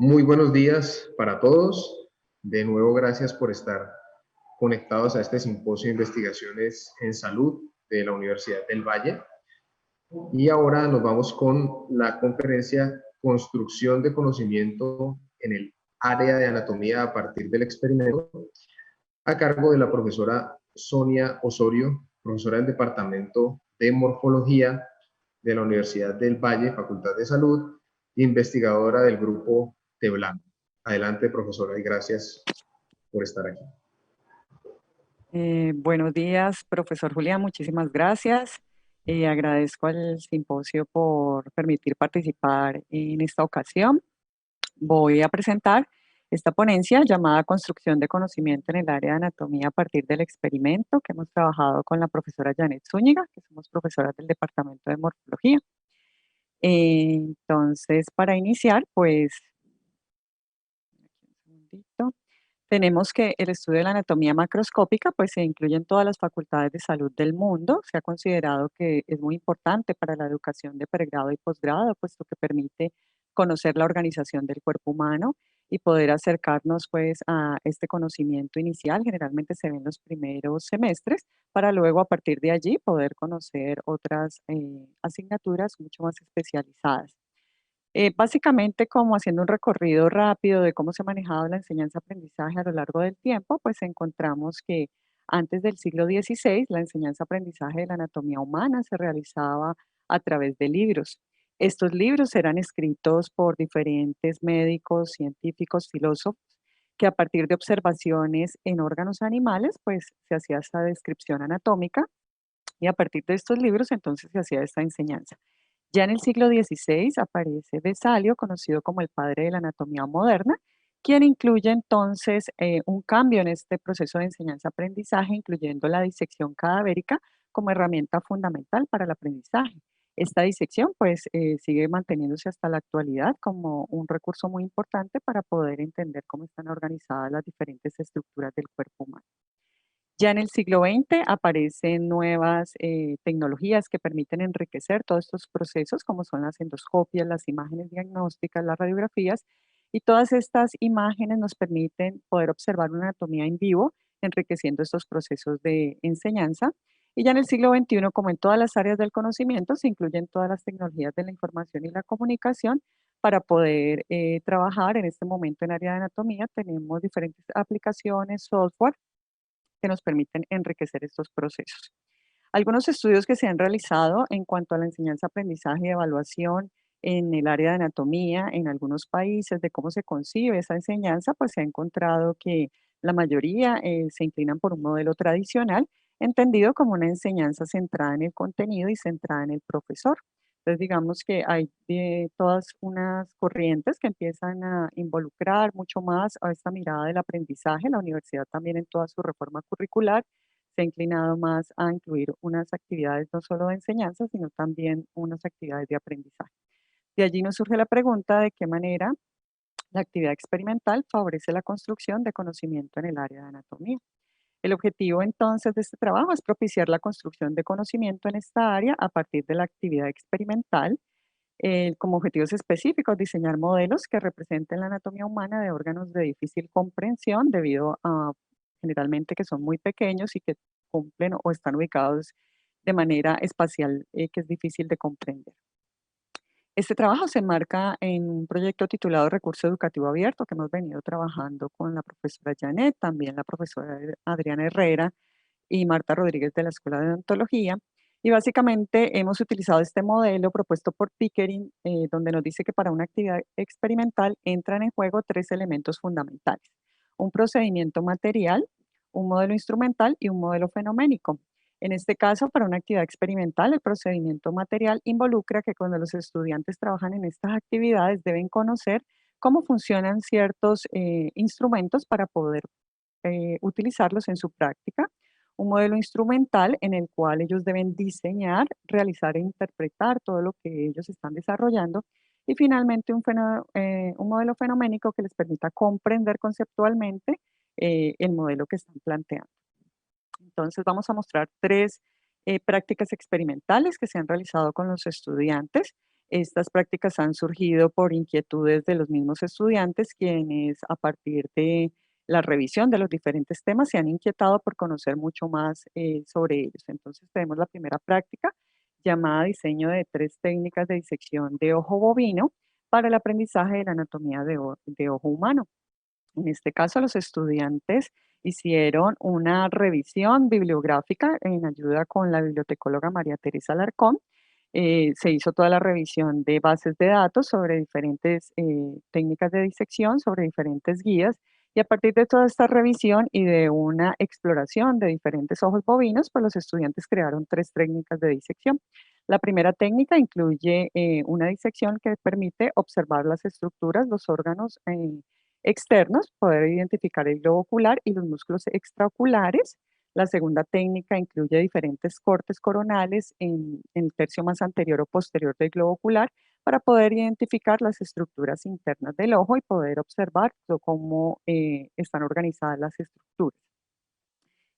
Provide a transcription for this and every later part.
Muy buenos días para todos. De nuevo, gracias por estar conectados a este simposio de investigaciones en salud de la Universidad del Valle. Y ahora nos vamos con la conferencia Construcción de conocimiento en el área de anatomía a partir del experimento, a cargo de la profesora Sonia Osorio, profesora del Departamento de Morfología de la Universidad del Valle, Facultad de Salud, investigadora del grupo TEBLAN. Adelante, profesora, y gracias por estar aquí. Buenos días, profesor Julián, muchísimas gracias. Agradezco al simposio por permitir participar en esta ocasión. Voy a presentar esta ponencia llamada Construcción de conocimiento en el área de anatomía a partir del experimento que hemos trabajado con la profesora Janet Zúñiga, que somos profesoras del Departamento de Morfología. Entonces, para iniciar, pues, un segundito. Tenemos que el estudio de la anatomía macroscópica pues se incluye en todas las facultades de salud del mundo. Se ha considerado que es muy importante para la educación de pregrado y posgrado, puesto que permite conocer la organización del cuerpo humano y poder acercarnos pues a este conocimiento inicial. Generalmente se ve en los primeros semestres para luego a partir de allí poder conocer otras asignaturas mucho más especializadas. Básicamente, como haciendo un recorrido rápido de cómo se ha manejado la enseñanza-aprendizaje a lo largo del tiempo, pues encontramos que antes del siglo XVI la enseñanza-aprendizaje de la anatomía humana se realizaba a través de libros. Estos libros eran escritos por diferentes médicos, científicos, filósofos, que a partir de observaciones en órganos animales, pues se hacía esta descripción anatómica y a partir de estos libros entonces se hacía esta enseñanza. Ya en el siglo XVI aparece Vesalio, conocido como el padre de la anatomía moderna, quien incluye entonces un cambio en este proceso de enseñanza-aprendizaje, incluyendo la disección cadavérica como herramienta fundamental para el aprendizaje. Esta disección pues sigue manteniéndose hasta la actualidad como un recurso muy importante para poder entender cómo están organizadas las diferentes estructuras del cuerpo humano. Ya en el siglo XX aparecen nuevas tecnologías que permiten enriquecer todos estos procesos, como son las endoscopias, las imágenes diagnósticas, las radiografías, y todas estas imágenes nos permiten poder observar una anatomía en vivo, enriqueciendo estos procesos de enseñanza. Y ya en el siglo XXI, como en todas las áreas del conocimiento, se incluyen todas las tecnologías de la información y la comunicación para poder trabajar en este momento en área de anatomía. Tenemos diferentes aplicaciones, software, que nos permiten enriquecer estos procesos. Algunos estudios que se han realizado en cuanto a la enseñanza, aprendizaje y evaluación en el área de anatomía en algunos países, de cómo se concibe esa enseñanza, pues se ha encontrado que la mayoría se inclinan por un modelo tradicional, entendido como una enseñanza centrada en el contenido y centrada en el profesor. Entonces, digamos que hay todas unas corrientes que empiezan a involucrar mucho más a esta mirada del aprendizaje. La universidad también en toda su reforma curricular se ha inclinado más a incluir unas actividades no solo de enseñanza, sino también unas actividades de aprendizaje. De allí nos surge la pregunta de qué manera la actividad experimental favorece la construcción de conocimiento en el área de anatomía. El objetivo entonces de este trabajo es propiciar la construcción de conocimiento en esta área a partir de la actividad experimental, como objetivos específicos, diseñar modelos que representen la anatomía humana de órganos de difícil comprensión debido a generalmente que son muy pequeños y que cumplen o están ubicados de manera espacial que es difícil de comprender. Este trabajo se enmarca en un proyecto titulado Recurso Educativo Abierto que hemos venido trabajando con la profesora Janet, también la profesora Adriana Herrera y Marta Rodríguez de la Escuela de Odontología. Y básicamente hemos utilizado este modelo propuesto por Pickering, donde nos dice que para una actividad experimental entran en juego tres elementos fundamentales: un procedimiento material, un modelo instrumental y un modelo fenoménico. En este caso, para una actividad experimental, el procedimiento material involucra que cuando los estudiantes trabajan en estas actividades deben conocer cómo funcionan ciertos instrumentos para poder utilizarlos en su práctica. Un modelo instrumental en el cual ellos deben diseñar, realizar e interpretar todo lo que ellos están desarrollando. Y finalmente un modelo fenoménico que les permita comprender conceptualmente el modelo que están planteando. Entonces vamos a mostrar tres prácticas experimentales que se han realizado con los estudiantes. Estas prácticas han surgido por inquietudes de los mismos estudiantes, quienes a partir de la revisión de los diferentes temas se han inquietado por conocer mucho más sobre ellos. Entonces tenemos la primera práctica llamada diseño de 3 técnicas de disección de ojo bovino para el aprendizaje de la anatomía de ojo humano. En este caso, los estudiantes hicieron una revisión bibliográfica en ayuda con la bibliotecóloga María Teresa Alarcón. Se hizo toda la revisión de bases de datos sobre diferentes técnicas de disección, sobre diferentes guías, y a partir de toda esta revisión y de una exploración de diferentes ojos bovinos, pues los estudiantes crearon 3 técnicas de disección. La primera técnica incluye una disección que permite observar las estructuras, los órganos externos, poder identificar el globo ocular y los músculos extraoculares. La segunda técnica incluye diferentes cortes coronales en el tercio más anterior o posterior del globo ocular para poder identificar las estructuras internas del ojo y poder observar cómo están organizadas las estructuras.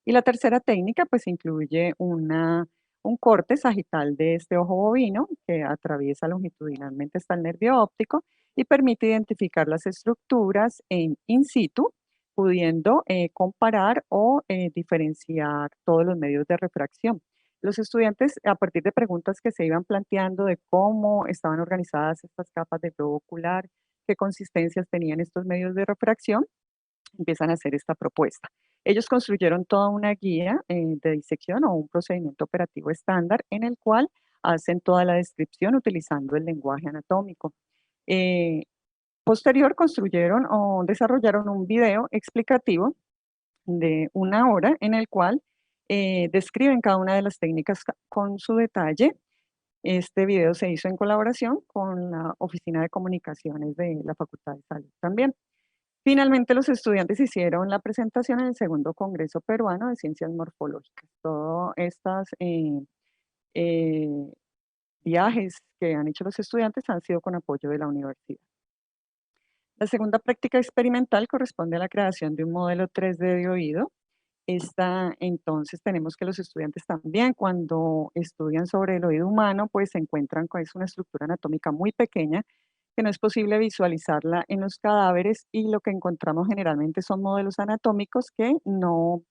Y la tercera técnica pues incluye un corte sagital de este ojo bovino que atraviesa longitudinalmente hasta el nervio óptico y permite identificar las estructuras en in situ, pudiendo comparar o diferenciar todos los medios de refracción. Los estudiantes, a partir de preguntas que se iban planteando de cómo estaban organizadas estas capas de globo ocular, qué consistencias tenían estos medios de refracción, empiezan a hacer esta propuesta. Ellos construyeron toda una guía de disección o un procedimiento operativo estándar en el cual hacen toda la descripción utilizando el lenguaje anatómico. Eh, Posterior construyeron o desarrollaron un video explicativo de 1 hora en el cual describen cada una de las técnicas con su detalle. Este video se hizo en colaboración con la Oficina de Comunicaciones de la Facultad de Salud también. Finalmente, los estudiantes hicieron la presentación en el segundo Congreso Peruano de Ciencias Morfológicas. Todos estos eh, viajes que han hecho los estudiantes han sido con apoyo de la universidad. La segunda práctica experimental corresponde a la creación de un modelo 3D de oído. Entonces tenemos que los estudiantes también cuando estudian sobre el oído humano, pues se encuentran con es una estructura anatómica muy pequeña que no es posible visualizarla en los cadáveres y lo que encontramos generalmente son modelos anatómicos que no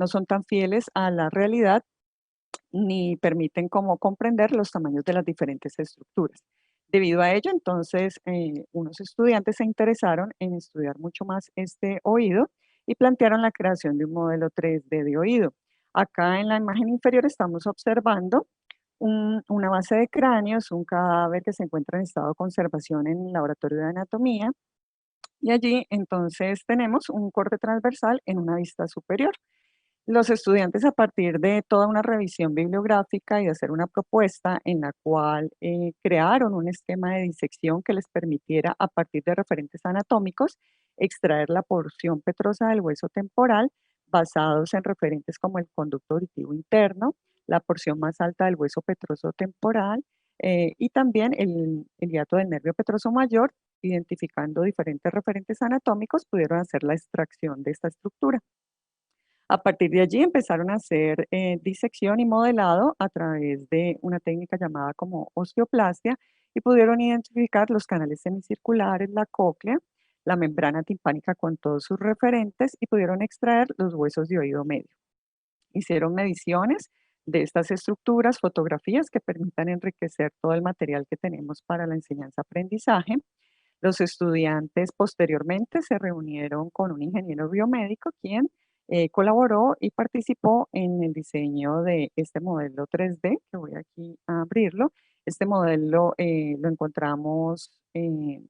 son tan fieles a la realidad ni permiten como comprender los tamaños de las diferentes estructuras. Debido a ello, entonces, unos estudiantes se interesaron en estudiar mucho más este oído y plantearon la creación de un modelo 3D de oído. Acá en la imagen inferior estamos observando una base de cráneos, un cadáver que se encuentra en estado de conservación en el laboratorio de anatomía, y allí entonces tenemos un corte transversal en una vista superior. Los estudiantes, a partir de toda una revisión bibliográfica y de hacer una propuesta en la cual crearon un esquema de disección que les permitiera, a partir de referentes anatómicos, extraer la porción petrosa del hueso temporal basados en referentes como el conducto auditivo interno, la porción más alta del hueso petroso temporal y también el hiato del nervio petroso mayor, identificando diferentes referentes anatómicos, pudieron hacer la extracción de esta estructura. A partir de allí empezaron a hacer disección y modelado a través de una técnica llamada como osteoplastia y pudieron identificar los canales semicirculares, la cóclea, la membrana timpánica con todos sus referentes y pudieron extraer los huesos de oído medio. Hicieron mediciones de estas estructuras, fotografías que permitan enriquecer todo el material que tenemos para la enseñanza-aprendizaje. Los estudiantes posteriormente se reunieron con un ingeniero biomédico quien colaboró y participó en el diseño de este modelo 3D, que voy aquí a abrirlo. Este modelo lo encontramos en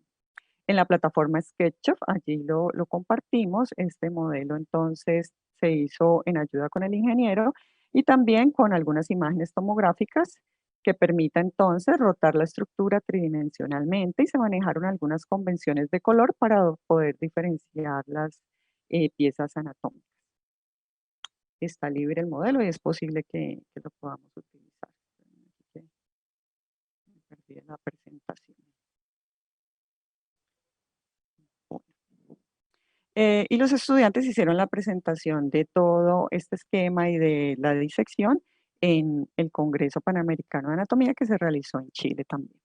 la plataforma SketchUp, allí lo compartimos. Este modelo entonces se hizo en ayuda con el ingeniero y también con algunas imágenes tomográficas que permita entonces rotar la estructura tridimensionalmente y se manejaron algunas convenciones de color para poder diferenciar las piezas anatómicas. Está libre el modelo y es posible que lo podamos utilizar. Me perdí en la presentación. Y los estudiantes hicieron la presentación de todo este esquema y de la disección en el Congreso Panamericano de Anatomía que se realizó en Chile también.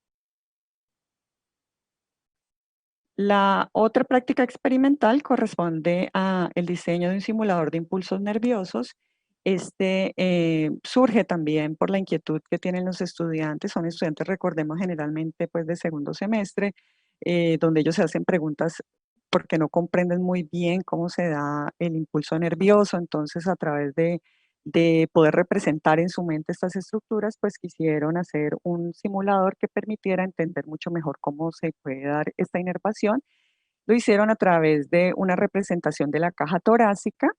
La otra práctica experimental corresponde a el diseño de un simulador de impulsos nerviosos. Este surge también por la inquietud que tienen los estudiantes. Son estudiantes, recordemos, generalmente pues de segundo semestre, donde ellos se hacen preguntas porque no comprenden muy bien cómo se da el impulso nervioso. Entonces, a través de poder representar en su mente estas estructuras, pues quisieron hacer un simulador que permitiera entender mucho mejor cómo se puede dar esta inervación. Lo hicieron a través de una representación de la caja torácica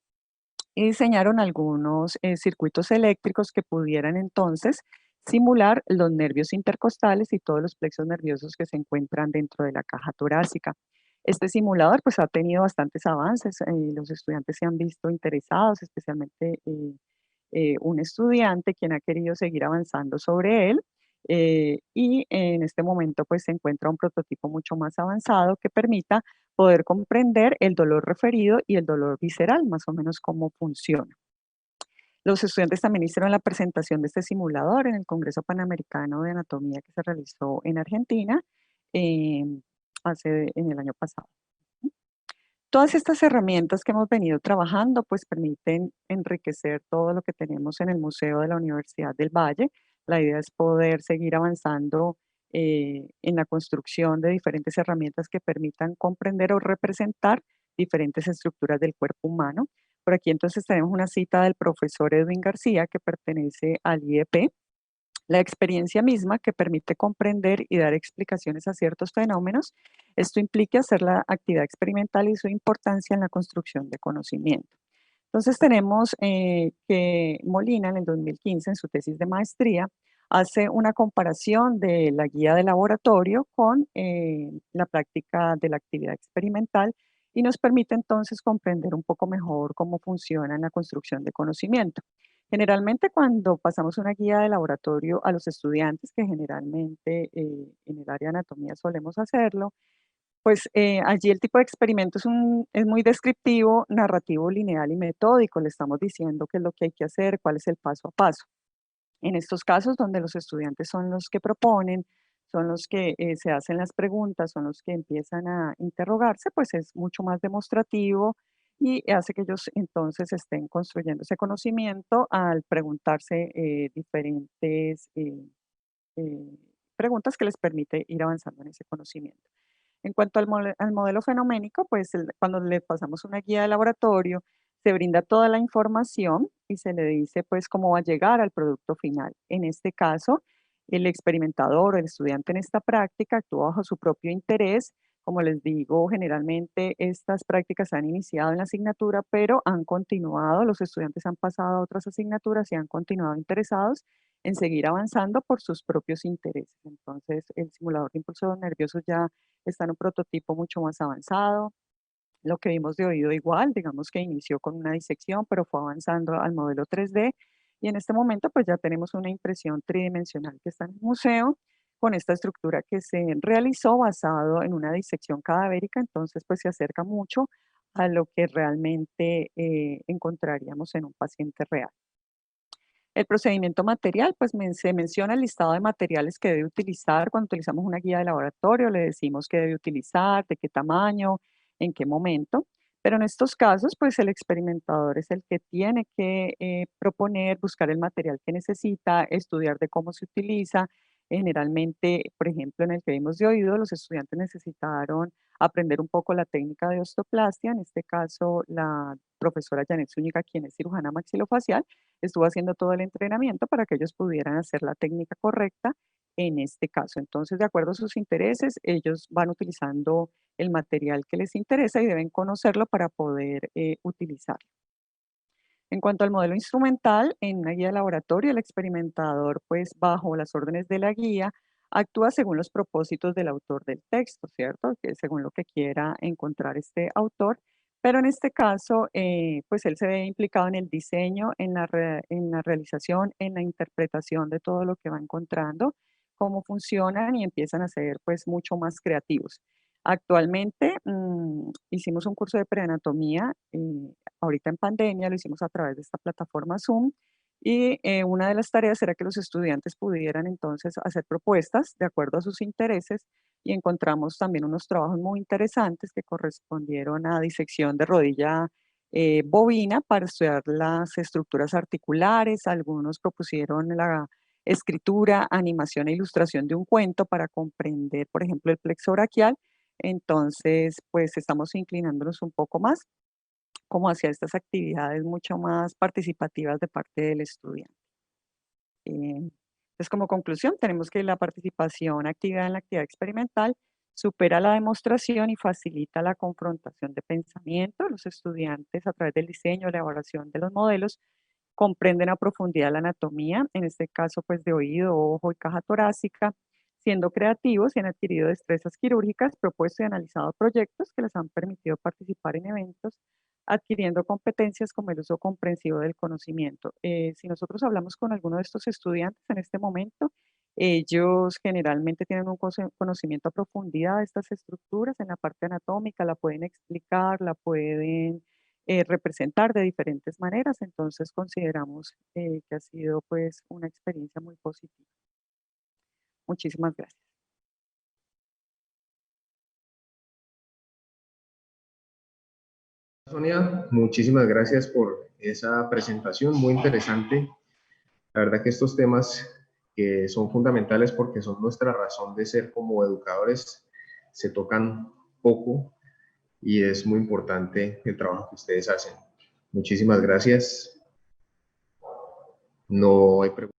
y diseñaron algunos circuitos eléctricos que pudieran entonces simular los nervios intercostales y todos los plexos nerviosos que se encuentran dentro de la caja torácica. Este simulador pues ha tenido bastantes avances, los estudiantes se han visto interesados, especialmente un estudiante quien ha querido seguir avanzando sobre él, y en este momento pues se encuentra un prototipo mucho más avanzado que permita poder comprender el dolor referido y el dolor visceral, más o menos cómo funciona. Los estudiantes también hicieron la presentación de este simulador en el Congreso Panamericano de Anatomía que se realizó en Argentina eh, en el año pasado. Todas estas herramientas que hemos venido trabajando pues permiten enriquecer todo lo que tenemos en el Museo de la Universidad del Valle. La idea es poder seguir avanzando en la construcción de diferentes herramientas que permitan comprender o representar diferentes estructuras del cuerpo humano. Por aquí entonces tenemos una cita del profesor Edwin García que pertenece al IEP. La experiencia misma que permite comprender y dar explicaciones a ciertos fenómenos. Esto implica hacer la actividad experimental y su importancia en la construcción de conocimiento. Entonces tenemos que Molina en el 2015 en su tesis de maestría hace una comparación de la guía de laboratorio con la práctica de la actividad experimental y nos permite entonces comprender un poco mejor cómo funciona en la construcción de conocimiento. Generalmente cuando pasamos una guía de laboratorio a los estudiantes, que generalmente en el área de anatomía solemos hacerlo, pues allí el tipo de experimento es muy descriptivo, narrativo, lineal y metódico. Le estamos diciendo qué es lo que hay que hacer, cuál es el paso a paso. En estos casos donde los estudiantes son los que proponen, son los que se hacen las preguntas, son los que empiezan a interrogarse, pues es mucho más demostrativo y hace que ellos entonces estén construyendo ese conocimiento al preguntarse diferentes eh, preguntas que les permite ir avanzando en ese conocimiento. En cuanto al modelo fenoménico, pues cuando le pasamos una guía de laboratorio, se brinda toda la información y se le dice pues cómo va a llegar al producto final. En este caso, el experimentador o el estudiante en esta práctica actúa bajo su propio interés. Como les digo, generalmente estas prácticas se han iniciado en la asignatura, pero han continuado, los estudiantes han pasado a otras asignaturas y han continuado interesados en seguir avanzando por sus propios intereses. Entonces, el simulador de impulsos nerviosos ya está en un prototipo mucho más avanzado. Lo que vimos de oído igual, digamos que inició con una disección, pero fue avanzando al modelo 3D y en este momento pues ya tenemos una impresión tridimensional que está en el museo con esta estructura que se realizó basado en una disección cadavérica, entonces pues se acerca mucho a lo que realmente encontraríamos en un paciente real. El procedimiento material, pues se menciona el listado de materiales que debe utilizar cuando utilizamos una guía de laboratorio, le decimos qué debe utilizar, de qué tamaño, en qué momento, pero en estos casos, pues el experimentador es el que tiene que proponer, buscar el material que necesita, estudiar de cómo se utiliza. Generalmente, por ejemplo, en el que vimos de oído, los estudiantes necesitaron aprender un poco la técnica de osteoplastia, en este caso la profesora Janet Zúñiga, quien es cirujana maxilofacial, estuvo haciendo todo el entrenamiento para que ellos pudieran hacer la técnica correcta en este caso. Entonces, de acuerdo a sus intereses, ellos van utilizando el material que les interesa y deben conocerlo para poder utilizarlo. En cuanto al modelo instrumental, en una guía de laboratorio, el experimentador, pues bajo las órdenes de la guía, actúa según los propósitos del autor del texto, ¿cierto? Que según lo que quiera encontrar este autor. Pero en este caso, pues él se ve implicado en el diseño, en la realización, en la interpretación de todo lo que va encontrando, cómo funcionan y empiezan a ser pues mucho más creativos. Actualmente hicimos un curso de preanatomía ahorita en pandemia, lo hicimos a través de esta plataforma Zoom y una de las tareas era que los estudiantes pudieran entonces hacer propuestas de acuerdo a sus intereses y encontramos también unos trabajos muy interesantes que correspondieron a disección de rodilla bovina para estudiar las estructuras articulares. Algunos propusieron la escritura, animación e ilustración de un cuento para comprender, por ejemplo, el plexo braquial. Entonces, pues estamos inclinándonos un poco más como hacia estas actividades mucho más participativas de parte del estudiante. Entonces, como conclusión, tenemos que la participación activa en la actividad experimental supera la demostración y facilita la confrontación de pensamiento. Los estudiantes, a través del diseño, elaboración de los modelos, comprenden a profundidad la anatomía, en este caso, pues de oído, ojo y caja torácica, siendo creativos y han adquirido destrezas quirúrgicas, propuesto y analizado proyectos que les han permitido participar en eventos adquiriendo competencias como el uso comprensivo del conocimiento. Si nosotros hablamos con alguno de estos estudiantes en este momento, ellos generalmente tienen un conocimiento a profundidad de estas estructuras en la parte anatómica, la pueden explicar, la pueden representar de diferentes maneras, entonces consideramos que ha sido pues una experiencia muy positiva. Muchísimas gracias. Sonia, muchísimas gracias por esa presentación muy interesante. La verdad que estos temas que son fundamentales porque son nuestra razón de ser como educadores se tocan poco y es muy importante el trabajo que ustedes hacen. Muchísimas gracias. No hay preguntas.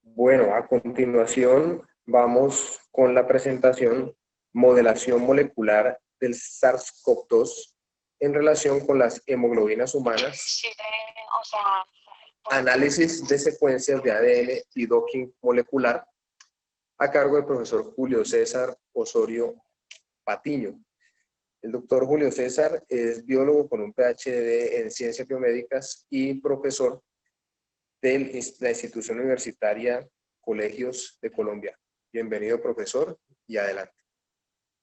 Bueno, a continuación vamos con la presentación modelación molecular del SARS-CoV-2 en relación con las hemoglobinas humanas, análisis de secuencias de ADN y docking molecular, a cargo del profesor Julio César Osorio Patiño. El doctor Julio César es biólogo con un PhD en ciencias biomédicas y profesor de la institución universitaria Colegios de Colombia. Bienvenido, profesor, y adelante.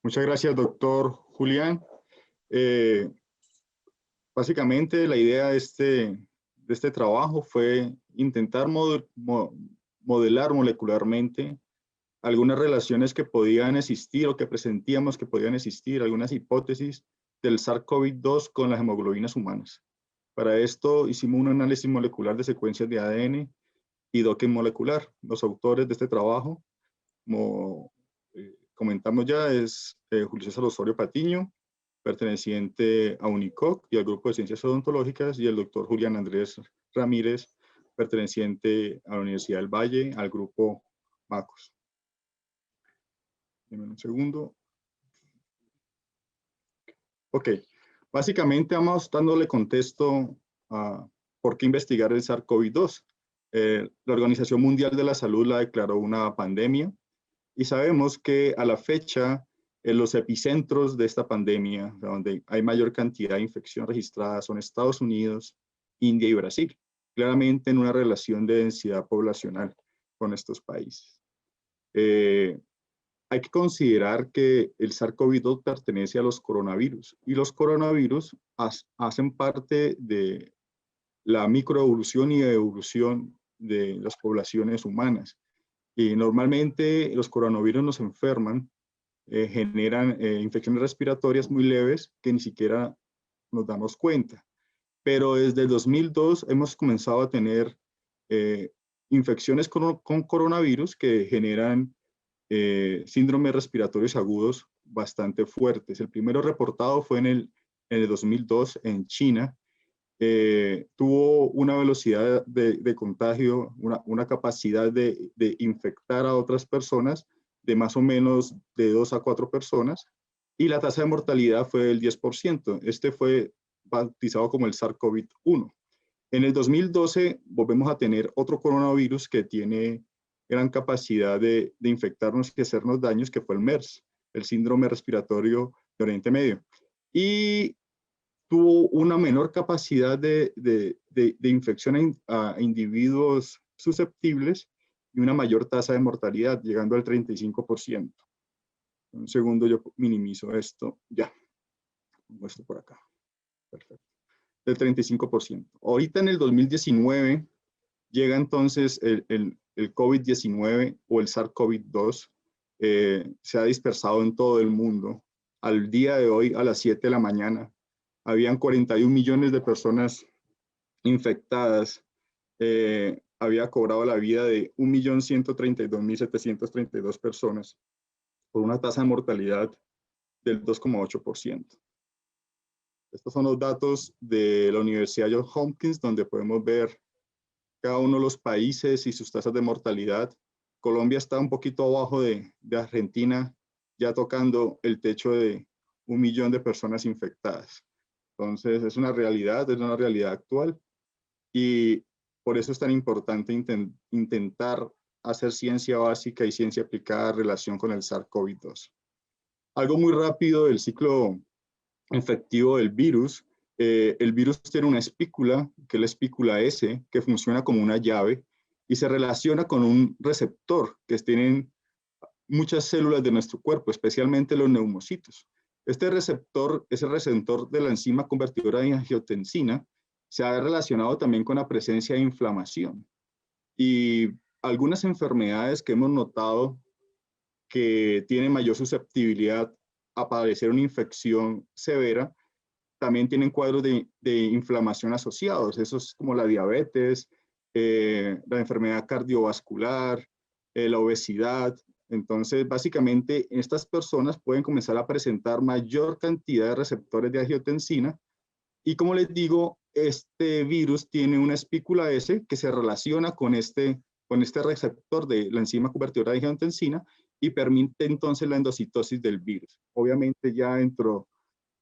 Muchas gracias, doctor Julián. Básicamente, la idea de este trabajo fue intentar modelar molecularmente algunas relaciones que podían existir o que presentíamos que podían existir, algunas hipótesis del SARS-CoV-2 con las hemoglobinas humanas. Para esto hicimos un análisis molecular de secuencias de ADN y docking molecular. Los autores de este trabajo, como comentamos ya, es Julio César Osorio Patiño, perteneciente a UNICOC y al Grupo de Ciencias Odontológicas, y el doctor Julián Andrés Ramírez, perteneciente a la Universidad del Valle, al Grupo MACOS. Deme un segundo. Ok, básicamente vamos dándole contexto a por qué investigar el SARS-CoV-2. La Organización Mundial de la Salud la declaró una pandemia y sabemos que a la fecha en los epicentros de esta pandemia, donde hay mayor cantidad de infección registrada, son Estados Unidos, India y Brasil, claramente en una relación de densidad poblacional con estos países. Hay que considerar que el SARS-CoV-2 pertenece a los coronavirus y los coronavirus hacen parte de la microevolución y evolución de las poblaciones humanas. Y normalmente los coronavirus nos enferman, generan infecciones respiratorias muy leves que ni siquiera nos damos cuenta. Pero desde el 2002 hemos comenzado a tener infecciones con coronavirus que generan síndromes respiratorios agudos bastante fuertes. El primero reportado fue en el 2002 en China. Tuvo una velocidad de contagio, una capacidad de infectar a otras personas de más o menos de 2 a 4 personas, y la tasa de mortalidad fue del 10%. Este fue bautizado como el SARS-CoV-1. En el 2012 volvemos a tener otro coronavirus que tiene gran capacidad de infectarnos y hacernos daños, que fue el MERS, el síndrome respiratorio de Oriente Medio. Y tuvo una menor capacidad de infección a individuos susceptibles y una mayor tasa de mortalidad, llegando al 35%. Un segundo, yo minimizo esto. Ya. Pongo esto por acá. Perfecto. Del 35%. Ahorita en el 2019 llega entonces el COVID-19 o el SARS-CoV-2, se ha dispersado en todo el mundo. Al día de hoy, a las 7 de la mañana, habían 41 millones de personas infectadas. Había cobrado la vida de 1.132.732 personas, por una tasa de mortalidad del 2,8%. Estos son los datos de la Universidad Johns Hopkins, donde podemos ver cada uno de los países y sus tasas de mortalidad. Colombia está un poquito abajo de Argentina, ya tocando el techo de 1 millón de personas infectadas. Entonces, es una realidad actual, y por eso es tan importante intentar hacer ciencia básica y ciencia aplicada en relación con el SARS-CoV-2. Algo muy rápido del ciclo infectivo del virus. El virus tiene una espícula, que es la espícula S, que funciona como una llave y se relaciona con un receptor que tienen muchas células de nuestro cuerpo, especialmente los neumocitos. Este receptor es el receptor de la enzima convertidora de angiotensina. Se ha relacionado también con la presencia de inflamación. Y algunas enfermedades que hemos notado que tienen mayor susceptibilidad a padecer una infección severa, también tienen cuadros de inflamación asociados. Eso es como la diabetes, la enfermedad cardiovascular, la obesidad. Entonces, básicamente, estas personas pueden comenzar a presentar mayor cantidad de receptores de angiotensina. Y como les digo, este virus tiene una espícula S que se relaciona con este receptor de la enzima convertidora de angiotensina y permite entonces la endocitosis del virus. Obviamente ya dentro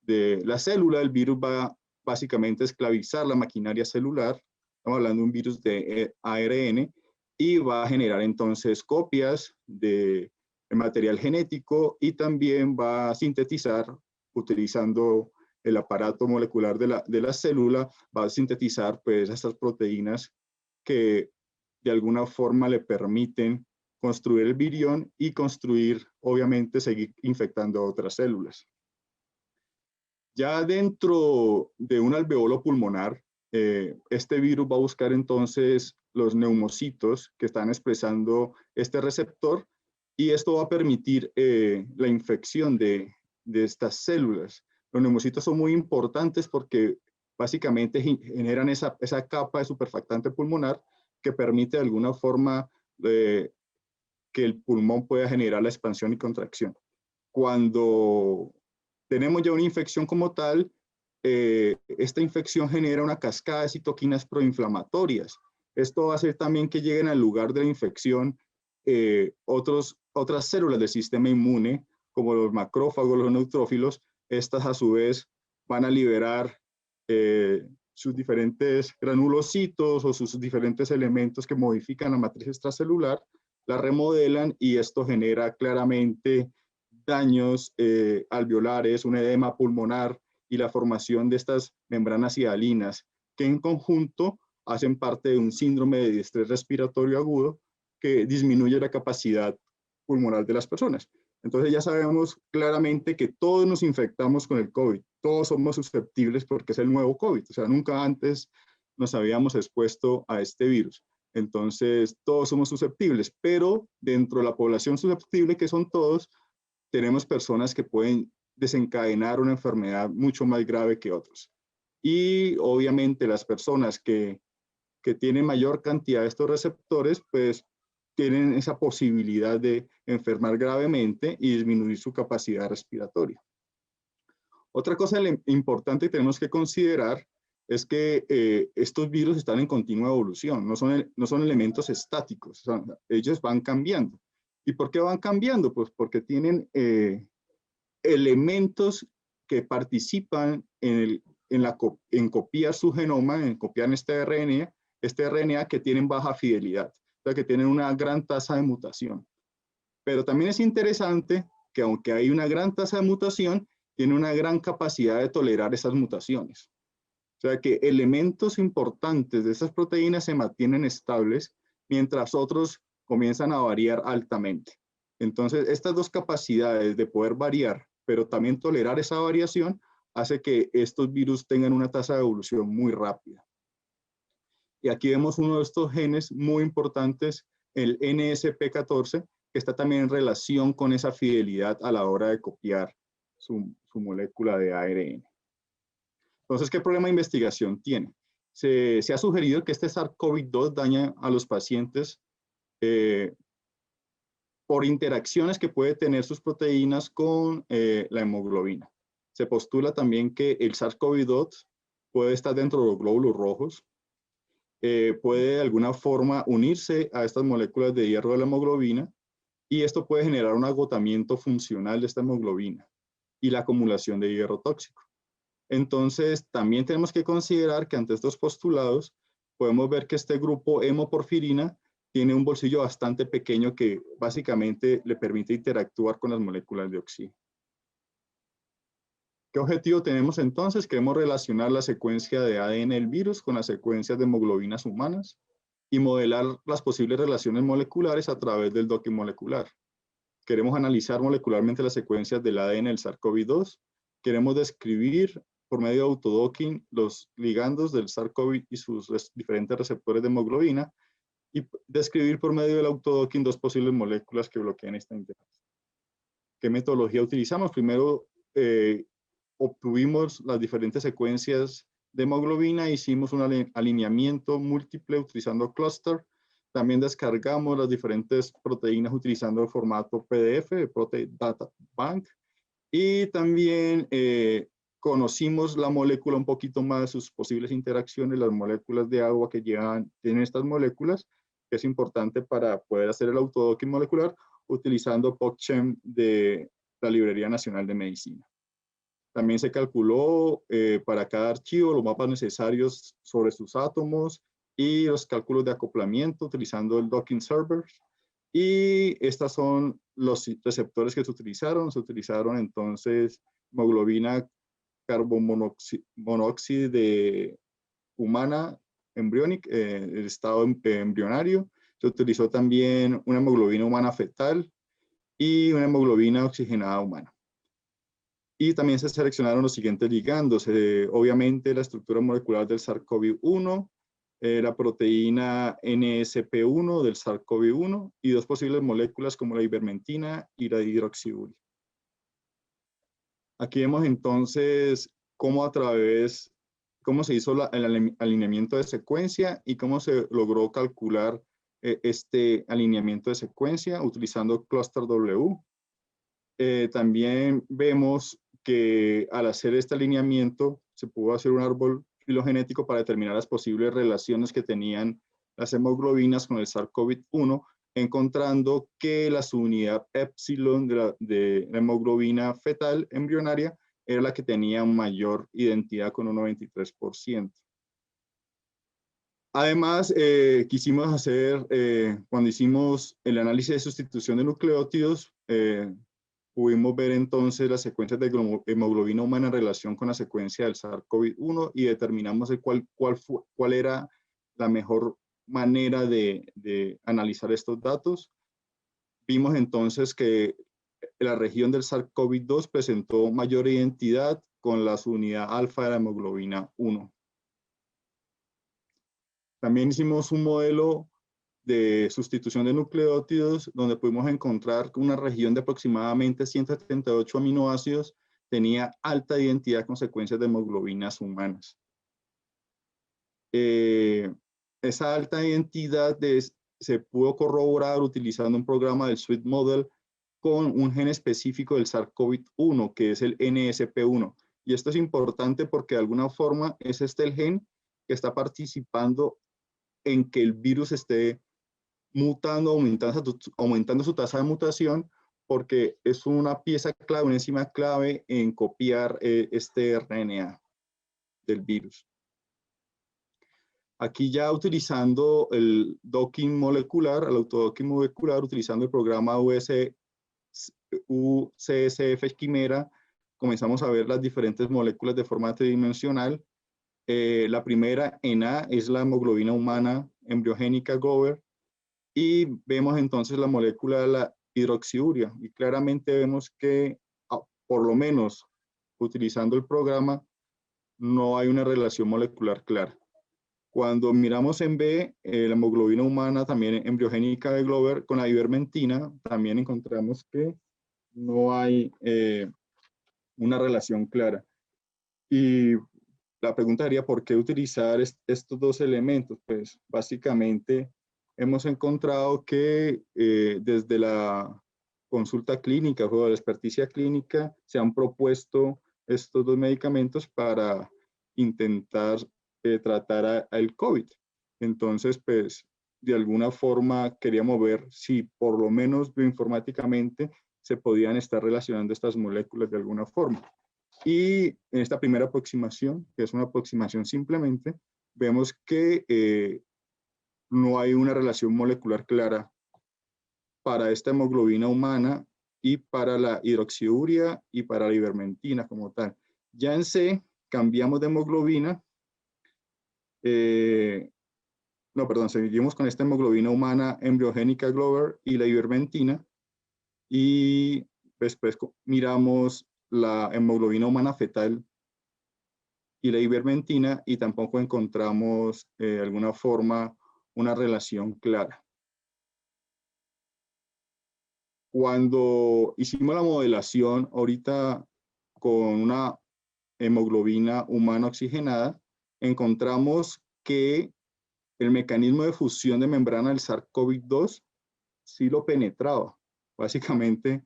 de la célula el virus va básicamente a esclavizar la maquinaria celular. Estamos hablando de un virus de ARN y va a generar entonces copias de material genético y también va a sintetizar, utilizando el aparato molecular de la célula, va a sintetizar pues estas proteínas que de alguna forma le permiten construir el virión y construir, obviamente, seguir infectando a otras células. Ya dentro de un alveolo pulmonar, este virus va a buscar entonces los neumocitos que están expresando este receptor, y esto va a permitir la infección de estas células. Los neumocitos son muy importantes porque básicamente generan esa capa de superfactante pulmonar que permite de alguna forma que el pulmón pueda generar la expansión y contracción. Cuando tenemos ya una infección como tal, esta infección genera una cascada de citoquinas proinflamatorias. Esto va a hacer también que lleguen al lugar de la infección otras células del sistema inmune, como los macrófagos, los neutrófilos. Estas a su vez van a liberar sus diferentes granulocitos o sus diferentes elementos que modifican la matriz extracelular, la remodelan, y esto genera claramente daños alveolares, un edema pulmonar y la formación de estas membranas hialinas, que en conjunto hacen parte de un síndrome de estrés respiratorio agudo que disminuye la capacidad pulmonar de las personas. Entonces ya sabemos claramente que todos nos infectamos con el COVID, todos somos susceptibles porque es el nuevo COVID, o sea, nunca antes nos habíamos expuesto a este virus. Entonces todos somos susceptibles, pero dentro de la población susceptible, que son todos, tenemos personas que pueden desencadenar una enfermedad mucho más grave que otros. Y obviamente las personas que tienen mayor cantidad de estos receptores, pues tienen esa posibilidad de enfermar gravemente y disminuir su capacidad respiratoria. Otra cosa importante que tenemos que considerar es que estos virus están en continua evolución, no son elementos estáticos, ellos van cambiando. ¿Y por qué van cambiando? Pues porque tienen elementos que participan en copiar su genoma, en copiar este RNA que tienen baja fidelidad, o sea, que tienen una gran tasa de mutación. Pero también es interesante que aunque hay una gran tasa de mutación, tiene una gran capacidad de tolerar esas mutaciones. O sea que elementos importantes de esas proteínas se mantienen estables, mientras otros comienzan a variar altamente. Entonces, estas dos capacidades de poder variar, pero también tolerar esa variación, hace que estos virus tengan una tasa de evolución muy rápida. Y aquí vemos uno de estos genes muy importantes, el NSP14, que está también en relación con esa fidelidad a la hora de copiar su molécula de ARN. Entonces, ¿qué problema de investigación tiene? Se ha sugerido que este SARS-CoV-2 daña a los pacientes por interacciones que puede tener sus proteínas con la hemoglobina. Se postula también que el SARS-CoV-2 puede estar dentro de los glóbulos rojos, puede de alguna forma unirse a estas moléculas de hierro de la hemoglobina y esto puede generar un agotamiento funcional de esta hemoglobina y la acumulación de hierro tóxico. Entonces, también tenemos que considerar que ante estos postulados podemos ver que este grupo hemoporfirina tiene un bolsillo bastante pequeño que básicamente le permite interactuar con las moléculas de oxígeno. ¿Qué objetivo tenemos entonces? Queremos relacionar la secuencia de ADN del virus con las secuencias de hemoglobinas humanas y modelar las posibles relaciones moleculares a través del docking molecular. Queremos analizar molecularmente las secuencias del ADN del SARS-CoV-2. Queremos describir por medio de autodocking los ligandos del SARS-CoV y sus diferentes receptores de hemoglobina y describir por medio del autodocking dos posibles moléculas que bloquean esta interacción. ¿Qué metodología utilizamos? Primero, obtuvimos las diferentes secuencias de hemoglobina, hicimos un alineamiento múltiple utilizando cluster, también descargamos las diferentes proteínas utilizando el formato PDF, Protein Data Bank, y también conocimos la molécula un poquito más, sus posibles interacciones, las moléculas de agua que tienen estas moléculas, que es importante para poder hacer el autodocking molecular utilizando PogChem de la Librería Nacional de Medicina. También se calculó para cada archivo los mapas necesarios sobre sus átomos y los cálculos de acoplamiento utilizando el docking server. Y estos son los receptores que se utilizaron. Se utilizaron entonces hemoglobina carbomonóxido de humana embriónica, el estado embrionario. Se utilizó también una hemoglobina humana fetal y una hemoglobina oxigenada humana. Y también se seleccionaron los siguientes ligandos. Obviamente la estructura molecular del SARS-CoV-1, la proteína NSP1 del SARS-CoV-1 y dos posibles moléculas como la ivermectina y la hidroxiuria. Aquí vemos entonces cómo se hizo el alineamiento de secuencia y cómo se logró calcular este alineamiento de secuencia utilizando Cluster W. También vemos que al hacer este alineamiento se pudo hacer un árbol filogenético para determinar las posibles relaciones que tenían las hemoglobinas con el SARS-CoV-1, encontrando que la subunidad epsilon de la hemoglobina fetal embrionaria era la que tenía mayor identidad con un 93%. Además, quisimos hacer, cuando hicimos el análisis de sustitución de nucleótidos, pudimos ver entonces las secuencias de hemoglobina humana en relación con la secuencia del SARS-CoV-1 y determinamos cuál era la mejor manera de analizar estos datos. Vimos entonces que la región del SARS-CoV-2 presentó mayor identidad con la subunidad alfa de la hemoglobina 1. También hicimos un modelo de sustitución de nucleótidos, donde pudimos encontrar que una región de aproximadamente 178 aminoácidos tenía alta identidad con secuencias de hemoglobinas humanas. Esa alta identidad se pudo corroborar utilizando un programa del Sweet Model con un gen específico del SARS-CoV-1, que es el NSP1. Y esto es importante porque de alguna forma es el gen que está participando en que el virus esté mutando, aumentando su tasa de mutación, porque es una pieza clave, una enzima clave en copiar este RNA del virus. Aquí ya utilizando el docking molecular, el autodocking molecular, utilizando el programa UCSF Quimera, comenzamos a ver las diferentes moléculas de forma tridimensional. La primera en A es la hemoglobina humana embriogénica Gover, y vemos entonces la molécula de la hidroxiuria y claramente vemos que por lo menos utilizando el programa no hay una relación molecular clara. Cuando miramos en B, la hemoglobina humana también embriogénica de Glover con la ivermectina, también encontramos que no hay una relación clara. Y la pregunta sería, ¿por qué utilizar estos dos elementos? Pues básicamente hemos encontrado que desde la consulta clínica o la experticia clínica se han propuesto estos dos medicamentos para intentar tratar al COVID. Entonces, pues, de alguna forma queríamos ver si por lo menos bioinformáticamente se podían estar relacionando estas moléculas de alguna forma. Y en esta primera aproximación, que es una aproximación simplemente, vemos que no hay una relación molecular clara para esta hemoglobina humana y para la hidroxiuria y para la ivermectina como tal. Ya en C cambiamos de hemoglobina, no, perdón, seguimos con esta hemoglobina humana embriogénica Glover y la ivermectina, y después miramos la hemoglobina humana fetal y la ivermectina y tampoco encontramos de alguna forma una relación clara. Cuando hicimos la modelación ahorita con una hemoglobina humana oxigenada, encontramos que el mecanismo de fusión de membrana del SARS-CoV-2 sí lo penetraba. Básicamente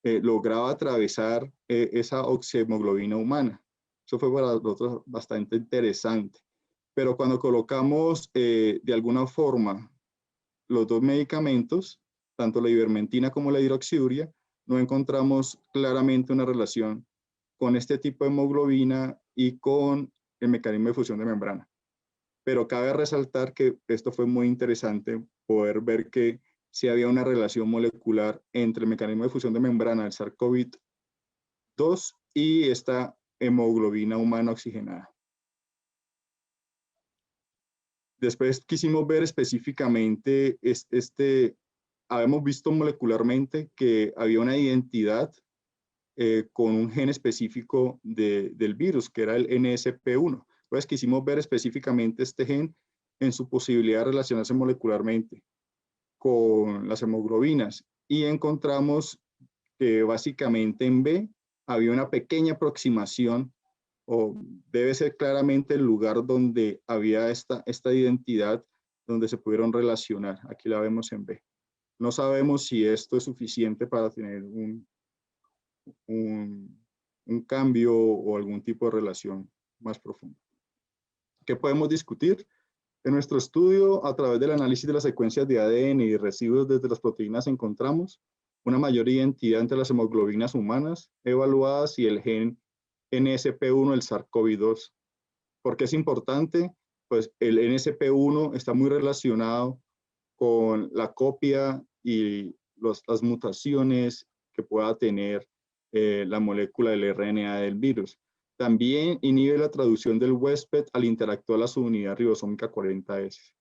lograba atravesar esa oxihemoglobina humana. Eso fue para nosotros bastante interesante. Pero cuando colocamos de alguna forma los dos medicamentos, tanto la ivermectina como la hidroxiuria, no encontramos claramente una relación con este tipo de hemoglobina y con el mecanismo de fusión de membrana. Pero cabe resaltar que esto fue muy interesante, poder ver que sí había una relación molecular entre el mecanismo de fusión de membrana del SARS-CoV-2 y esta hemoglobina humana oxigenada. Después quisimos ver específicamente, habíamos visto molecularmente que había una identidad con un gen específico del virus, que era el NSP1. Entonces quisimos ver específicamente este gen en su posibilidad de relacionarse molecularmente con las hemoglobinas y encontramos que básicamente en B había una pequeña aproximación, o debe ser claramente el lugar donde había esta identidad donde se pudieron relacionar. Aquí la vemos en B. No sabemos si esto es suficiente para tener un cambio o algún tipo de relación más profundo. ¿Qué podemos discutir? En nuestro estudio, a través del análisis de las secuencias de ADN y residuos desde las proteínas, encontramos una mayor identidad entre las hemoglobinas humanas evaluadas y el gen NSP1 del SARS-CoV-2. ¿Por qué es importante? Pues el NSP1 está muy relacionado con la copia y las mutaciones que pueda tener la molécula del RNA del virus. También inhibe la traducción del huésped al interactuar la subunidad ribosómica 40S.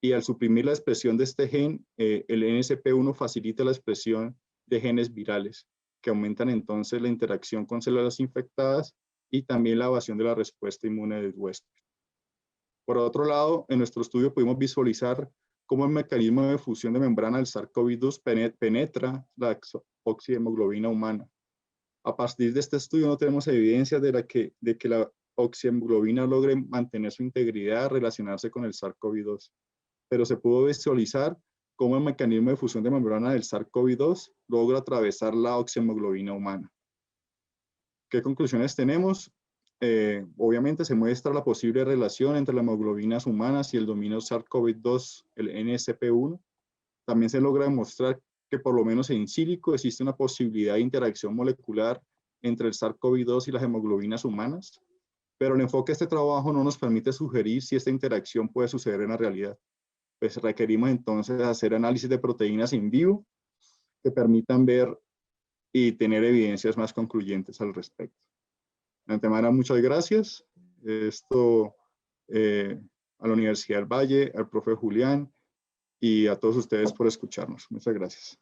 Y al suprimir la expresión de este gen, el NSP1 facilita la expresión de genes virales, que aumentan entonces la interacción con células infectadas y también la evasión de la respuesta inmune del huésped. Por otro lado, en nuestro estudio pudimos visualizar cómo el mecanismo de fusión de membrana del SARS-CoV-2 penetra la oxihemoglobina humana. A partir de este estudio no tenemos evidencia de que la oxihemoglobina logre mantener su integridad, relacionarse con el SARS-CoV-2, pero se pudo visualizar cómo el mecanismo de fusión de membrana del SARS-CoV-2 logra atravesar la oxihemoglobina humana. ¿Qué conclusiones tenemos? Obviamente se muestra la posible relación entre las hemoglobinas humanas y el dominio SARS-CoV-2, el NSP1. También se logra demostrar que por lo menos en sílico existe una posibilidad de interacción molecular entre el SARS-CoV-2 y las hemoglobinas humanas, pero el enfoque de este trabajo no nos permite sugerir si esta interacción puede suceder en la realidad. Pues requerimos entonces hacer análisis de proteínas in vivo que permitan ver y tener evidencias más concluyentes al respecto. De antemano, muchas gracias. A la Universidad del Valle, al profe Julián y a todos ustedes por escucharnos. Muchas gracias.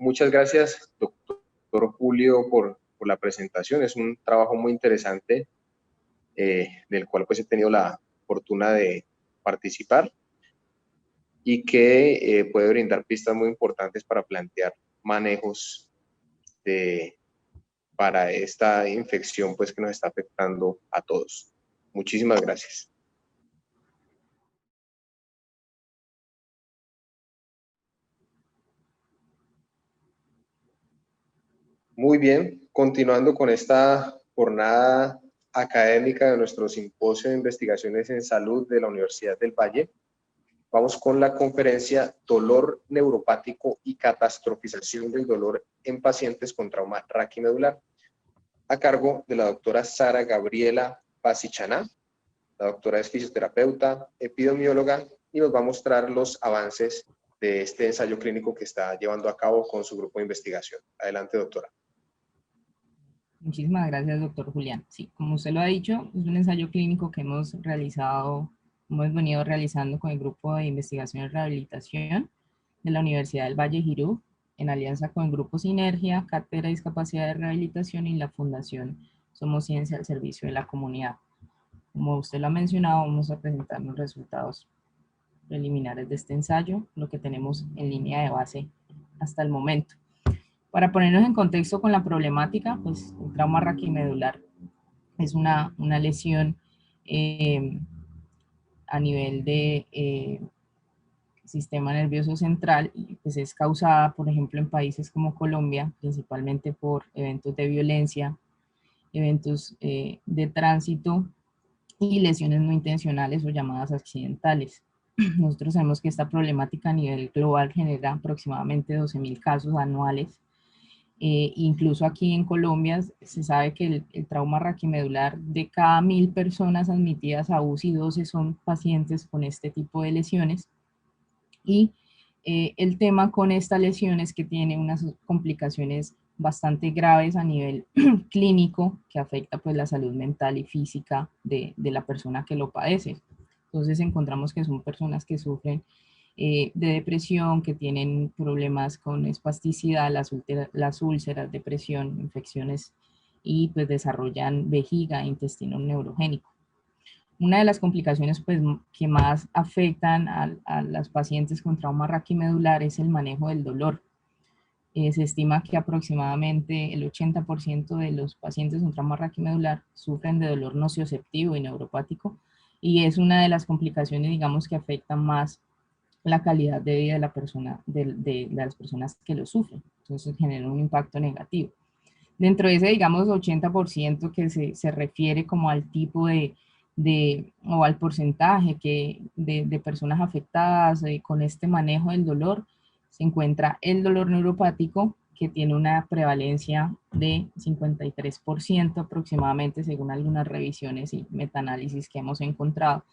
muchas gracias, doctor Julio, por la presentación. Es un trabajo muy interesante del cual pues he tenido la fortuna de participar y que puede brindar pistas muy importantes para plantear manejos para esta infección pues que nos está afectando a todos. Muchísimas gracias. Muy bien, continuando con esta jornada académica de nuestro simposio de investigaciones en salud de la Universidad del Valle, vamos con la conferencia Dolor neuropático y catastrofización del dolor en pacientes con trauma raquimedular, a cargo de la doctora Sara Gabriela Pasichaná. La doctora es fisioterapeuta, epidemióloga y nos va a mostrar los avances de este ensayo clínico que está llevando a cabo con su grupo de investigación. Adelante, doctora. Muchísimas gracias, doctor Julián. Sí, como usted lo ha dicho, es un ensayo clínico que hemos venido realizando con el grupo de investigación y rehabilitación de la Universidad del Valle Jirú, en alianza con el grupo Sinergia, Cátedra de Discapacidad de Rehabilitación y la Fundación Somos Ciencia al Servicio de la Comunidad. Como usted lo ha mencionado, vamos a presentar los resultados preliminares de este ensayo, lo que tenemos en línea de base hasta el momento. Para ponernos en contexto con la problemática, pues el trauma raquimedular es una lesión a nivel de sistema nervioso central y pues es causada, por ejemplo, en países como Colombia, principalmente por eventos de violencia, eventos de tránsito y lesiones no intencionales o llamadas accidentales. Nosotros sabemos que esta problemática a nivel global genera aproximadamente 12.000 casos anuales. Incluso aquí en Colombia se sabe que el trauma raquimedular, de cada 1.000 personas admitidas a UCI, 12 son pacientes con este tipo de lesiones. Y el tema con esta lesión es que tiene unas complicaciones bastante graves a nivel clínico que afecta pues la salud mental y física de la persona que lo padece. Entonces encontramos que son personas que sufren de depresión, que tienen problemas con espasticidad, las úlceras, depresión, infecciones y pues desarrollan vejiga e intestino neurogénico. Una de las complicaciones pues, que más afectan a las pacientes con trauma raquimedular es el manejo del dolor. Se estima que aproximadamente el 80% de los pacientes con trauma raquimedular sufren de dolor nocioceptivo y neuropático, y es una de las complicaciones, digamos, que afectan más la calidad de vida de la persona, de las personas que lo sufren. Entonces genera un impacto negativo. Dentro de ese, digamos, 80% que se refiere como al tipo o al porcentaje de personas afectadas con este manejo del dolor, se encuentra el dolor neuropático, que tiene una prevalencia de 53% aproximadamente, según algunas revisiones y metaanálisis que hemos encontrado.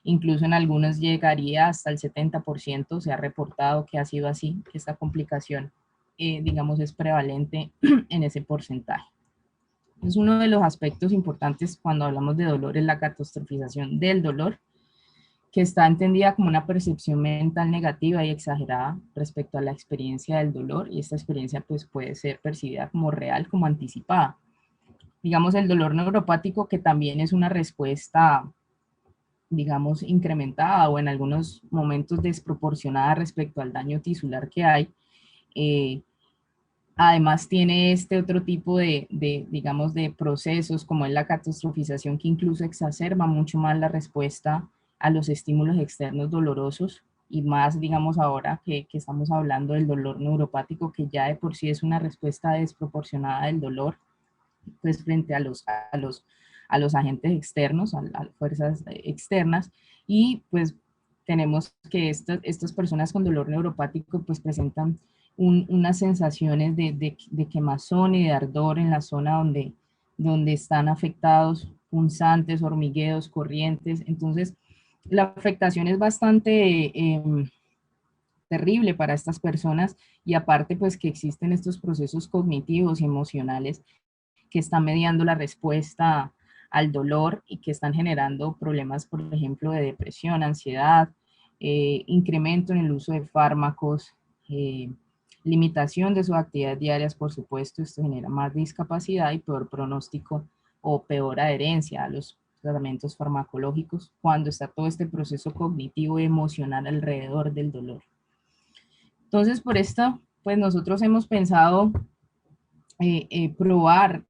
Incluso en algunos llegaría hasta el 70%, se ha reportado que ha sido así, que esta complicación, digamos, es prevalente en ese porcentaje. Es uno de los aspectos importantes cuando hablamos de dolor, es la catastrofización del dolor, que está entendida como una percepción mental negativa y exagerada respecto a la experiencia del dolor, y esta experiencia pues puede ser percibida como real, como anticipada. Digamos, el dolor neuropático, que también es una respuesta, digamos, incrementada o en algunos momentos desproporcionada respecto al daño tisular que hay. Además tiene este otro tipo digamos, de procesos, como es la catastrofización, que incluso exacerba mucho más la respuesta a los estímulos externos dolorosos, y más, digamos, ahora que estamos hablando del dolor neuropático, que ya de por sí es una respuesta desproporcionada del dolor, pues frente a los agentes externos, a las fuerzas externas, y pues tenemos que estas personas con dolor neuropático pues presentan unas sensaciones de quemazón y de ardor en la zona donde están afectados, punzantes, hormigueos, corrientes. Entonces la afectación es bastante terrible para estas personas, y aparte pues que existen estos procesos cognitivos y emocionales que están mediando la respuesta al dolor y que están generando problemas, por ejemplo, de depresión, ansiedad, incremento en el uso de fármacos, limitación de sus actividades diarias, por supuesto, esto genera más discapacidad y peor pronóstico o peor adherencia a los tratamientos farmacológicos cuando está todo este proceso cognitivo y emocional alrededor del dolor. Entonces, por esto, pues nosotros hemos pensado probar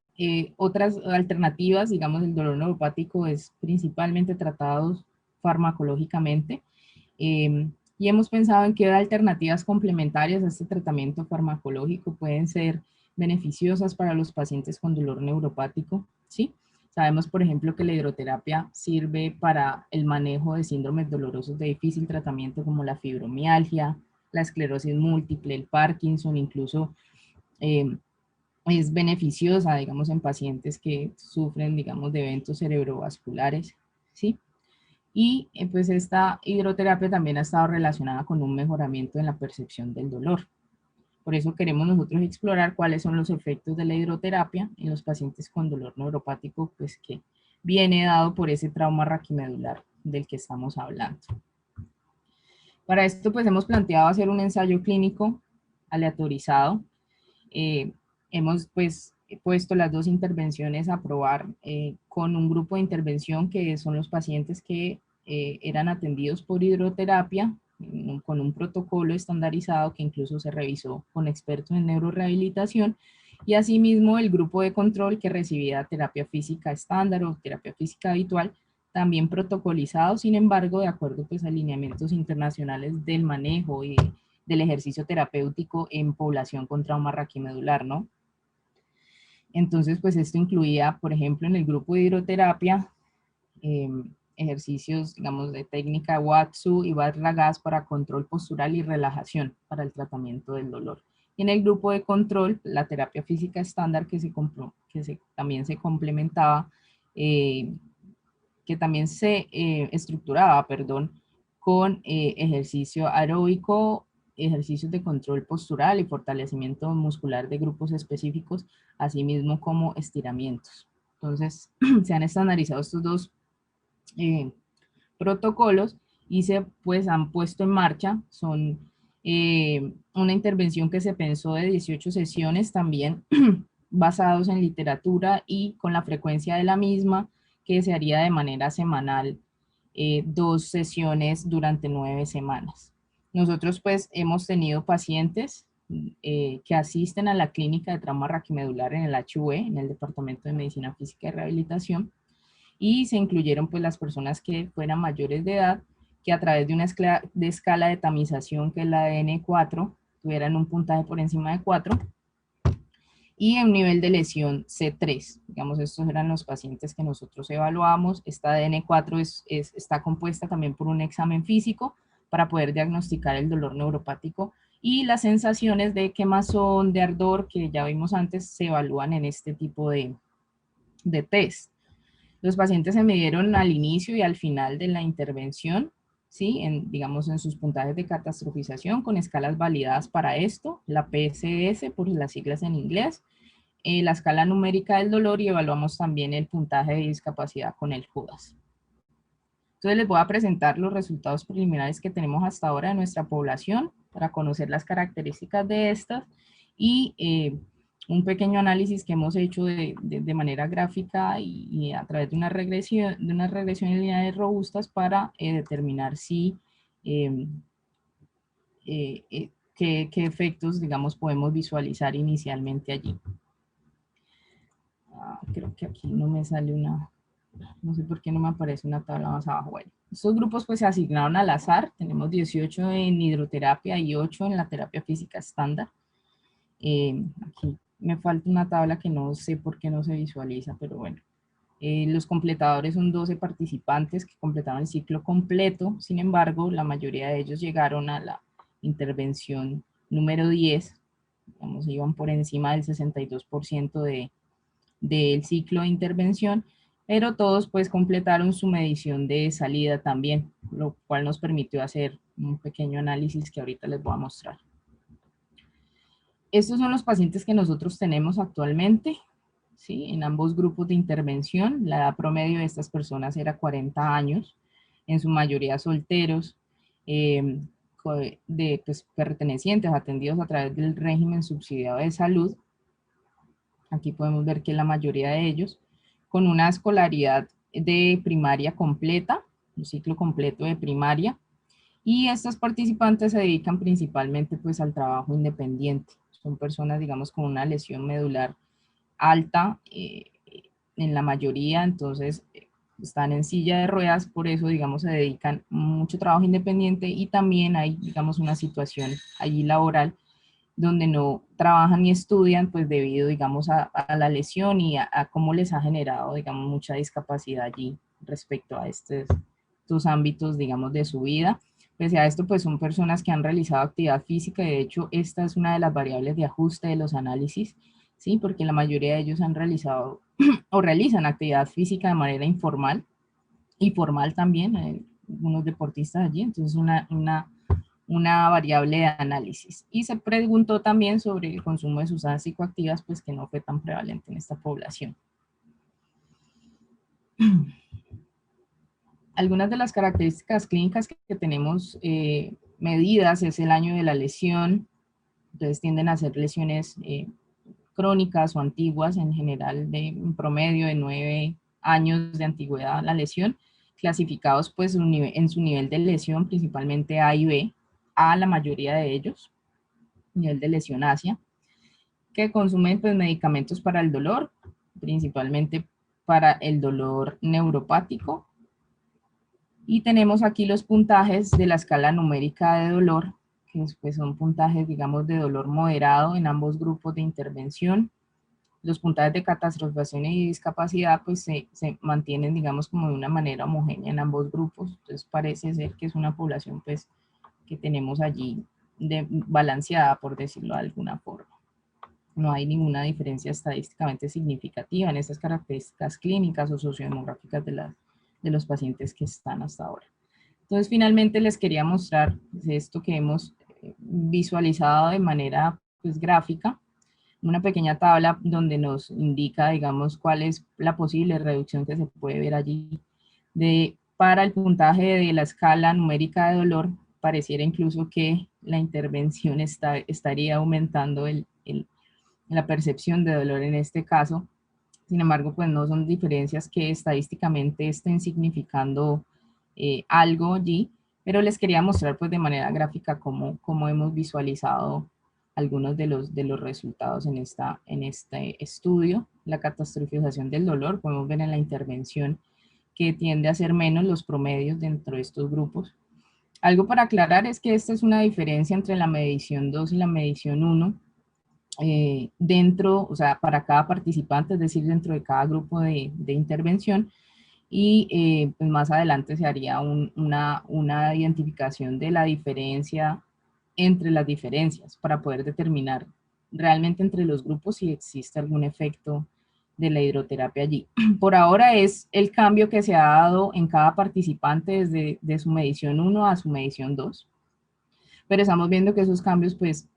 otras alternativas. Digamos, el dolor neuropático es principalmente tratado farmacológicamente, y hemos pensado en qué alternativas complementarias a este tratamiento farmacológico pueden ser beneficiosas para los pacientes con dolor neuropático, ¿sí? Sabemos, por ejemplo, que la hidroterapia sirve para el manejo de síndromes dolorosos de difícil tratamiento como la fibromialgia, la esclerosis múltiple, el Parkinson, incluso es beneficiosa, digamos, en pacientes que sufren, digamos, de eventos cerebrovasculares, ¿sí? Y pues esta hidroterapia también ha estado relacionada con un mejoramiento en la percepción del dolor. Por eso queremos nosotros explorar cuáles son los efectos de la hidroterapia en los pacientes con dolor neuropático, pues que viene dado por ese trauma raquimedular del que estamos hablando. Para esto pues hemos planteado hacer un ensayo clínico aleatorizado. Hemos pues puesto las dos intervenciones a probar con un grupo de intervención que son los pacientes que eran atendidos por hidroterapia con un protocolo estandarizado que incluso se revisó con expertos en neurorehabilitación, y asimismo el grupo de control que recibía terapia física estándar o terapia física habitual, también protocolizado, sin embargo, de acuerdo pues a lineamientos internacionales del manejo y del ejercicio terapéutico en población con trauma raquimedular, ¿no? Entonces, pues esto incluía, por ejemplo, en el grupo de hidroterapia, ejercicios, digamos, de técnica Watsu y Bhatt-Ragaz para control postural y relajación para el tratamiento del dolor. Y en el grupo de control, la terapia física estándar también se complementaba, que también se estructuraba, perdón, con ejercicio aeróbico, ejercicios de control postural y fortalecimiento muscular de grupos específicos, así mismo como estiramientos. Entonces, se han estandarizado estos dos protocolos y se pues han puesto en marcha. Son una intervención que se pensó de 18 sesiones también basados en literatura y con la frecuencia de la misma, que se haría de manera semanal, 2 sesiones durante 9 semanas. Nosotros pues hemos tenido pacientes que asisten a la clínica de trauma raquimedular en el HUE, en el Departamento de Medicina Física y Rehabilitación, y se incluyeron pues las personas que fueran mayores de edad, que a través de una escala de tamización que es la de N4, tuvieran un puntaje por encima de 4, y un nivel de lesión C3. Digamos, estos eran los pacientes que nosotros evaluamos. Esta DN4 está compuesta también por un examen físico para poder diagnosticar el dolor neuropático, y las sensaciones de quemazón, de ardor, que ya vimos antes, se evalúan en este tipo de test. Los pacientes se midieron al inicio y al final de la intervención, ¿sí? Digamos, en sus puntajes de catastrofización con escalas validadas para esto, la PSS por las siglas en inglés, la escala numérica del dolor, y evaluamos también el puntaje de discapacidad con el JUDAS. Entonces les voy a presentar los resultados preliminares que tenemos hasta ahora de nuestra población para conocer las características de estas, y un pequeño análisis que hemos hecho de manera gráfica y a través de una regresión en lineales robustas para determinar si qué efectos, digamos, podemos visualizar inicialmente allí. Creo que aquí no me sale no sé por qué no me aparece una tabla más abajo. Bueno, estos grupos pues se asignaron al azar. Tenemos 18 en hidroterapia y 8 en la terapia física estándar. Aquí me falta una tabla que no sé por qué no se visualiza, pero bueno. Los completadores son 12 participantes que completaron el ciclo completo. Sin embargo, la mayoría de ellos llegaron a la intervención número 10. Digamos, iban por encima del 62% del ciclo de intervención, pero todos pues completaron su medición de salida también, lo cual nos permitió hacer un pequeño análisis que ahorita les voy a mostrar. Estos son los pacientes que nosotros tenemos actualmente, ¿sí? En ambos grupos de intervención. La edad promedio de estas personas era 40 años, en su mayoría solteros, pues, pertenecientes, atendidos a través del régimen subsidiado de salud. Aquí podemos ver que la mayoría de ellos, con una escolaridad de primaria completa, un ciclo completo de primaria, y estos participantes se dedican principalmente pues al trabajo independiente. Son personas, digamos, con una lesión medular alta en la mayoría, entonces están en silla de ruedas, por eso, digamos, se dedican mucho trabajo independiente, y también hay, digamos, una situación allí laboral donde no trabajan ni estudian, pues debido, digamos, a la lesión y a cómo les ha generado, digamos, mucha discapacidad allí respecto a estos ámbitos, digamos, de su vida. Pese a esto, pues son personas que han realizado actividad física, y de hecho esta es una de las variables de ajuste de los análisis, ¿sí? Porque la mayoría de ellos han realizado o realizan actividad física de manera informal y formal también, algunos deportistas allí, entonces una variable de análisis. Y se preguntó también sobre el consumo de sustancias psicoactivas, pues que no fue tan prevalente en esta población. Algunas de las características clínicas que tenemos medidas es el año de la lesión. Entonces tienden a ser lesiones crónicas o antiguas, en general de un promedio de 9 años de antigüedad la lesión, clasificados pues en su nivel de lesión, principalmente A y B, A la mayoría de ellos, nivel de lesión Asia, que consumen pues medicamentos para el dolor, principalmente para el dolor neuropático. Y tenemos aquí los puntajes de la escala numérica de dolor, que pues son puntajes, digamos, de dolor moderado en ambos grupos de intervención. Los puntajes de catastrofización y discapacidad pues se mantienen, digamos, como de una manera homogénea en ambos grupos. Entonces parece ser que es una población pues que tenemos allí balanceada, por decirlo de alguna forma. No hay ninguna diferencia estadísticamente significativa en estas características clínicas o sociodemográficas de los pacientes que están hasta ahora. Entonces, finalmente les quería mostrar esto que hemos visualizado de manera pues, gráfica, una pequeña tabla donde nos indica, digamos, cuál es la posible reducción que se puede ver allí. Para el puntaje de la escala numérica de dolor, pareciera incluso que la intervención estaría aumentando la percepción de dolor en este caso. Sin embargo, pues no son diferencias que estadísticamente estén significando algo allí, pero les quería mostrar pues de manera gráfica cómo hemos visualizado algunos de los resultados en este estudio. La catastrofización del dolor, podemos ver en la intervención que tiende a ser menos los promedios dentro de estos grupos. Algo para aclarar es que esta es una diferencia entre la medición 2 y la medición 1, dentro, o sea, para cada participante, es decir, dentro de cada grupo de intervención, y pues más adelante se haría una identificación de la diferencia entre las diferencias para poder determinar realmente entre los grupos si existe algún efecto de la hidroterapia allí. Por ahora es el cambio que se ha dado en cada participante desde su medición 1 a su medición 2, pero estamos viendo que esos cambios pues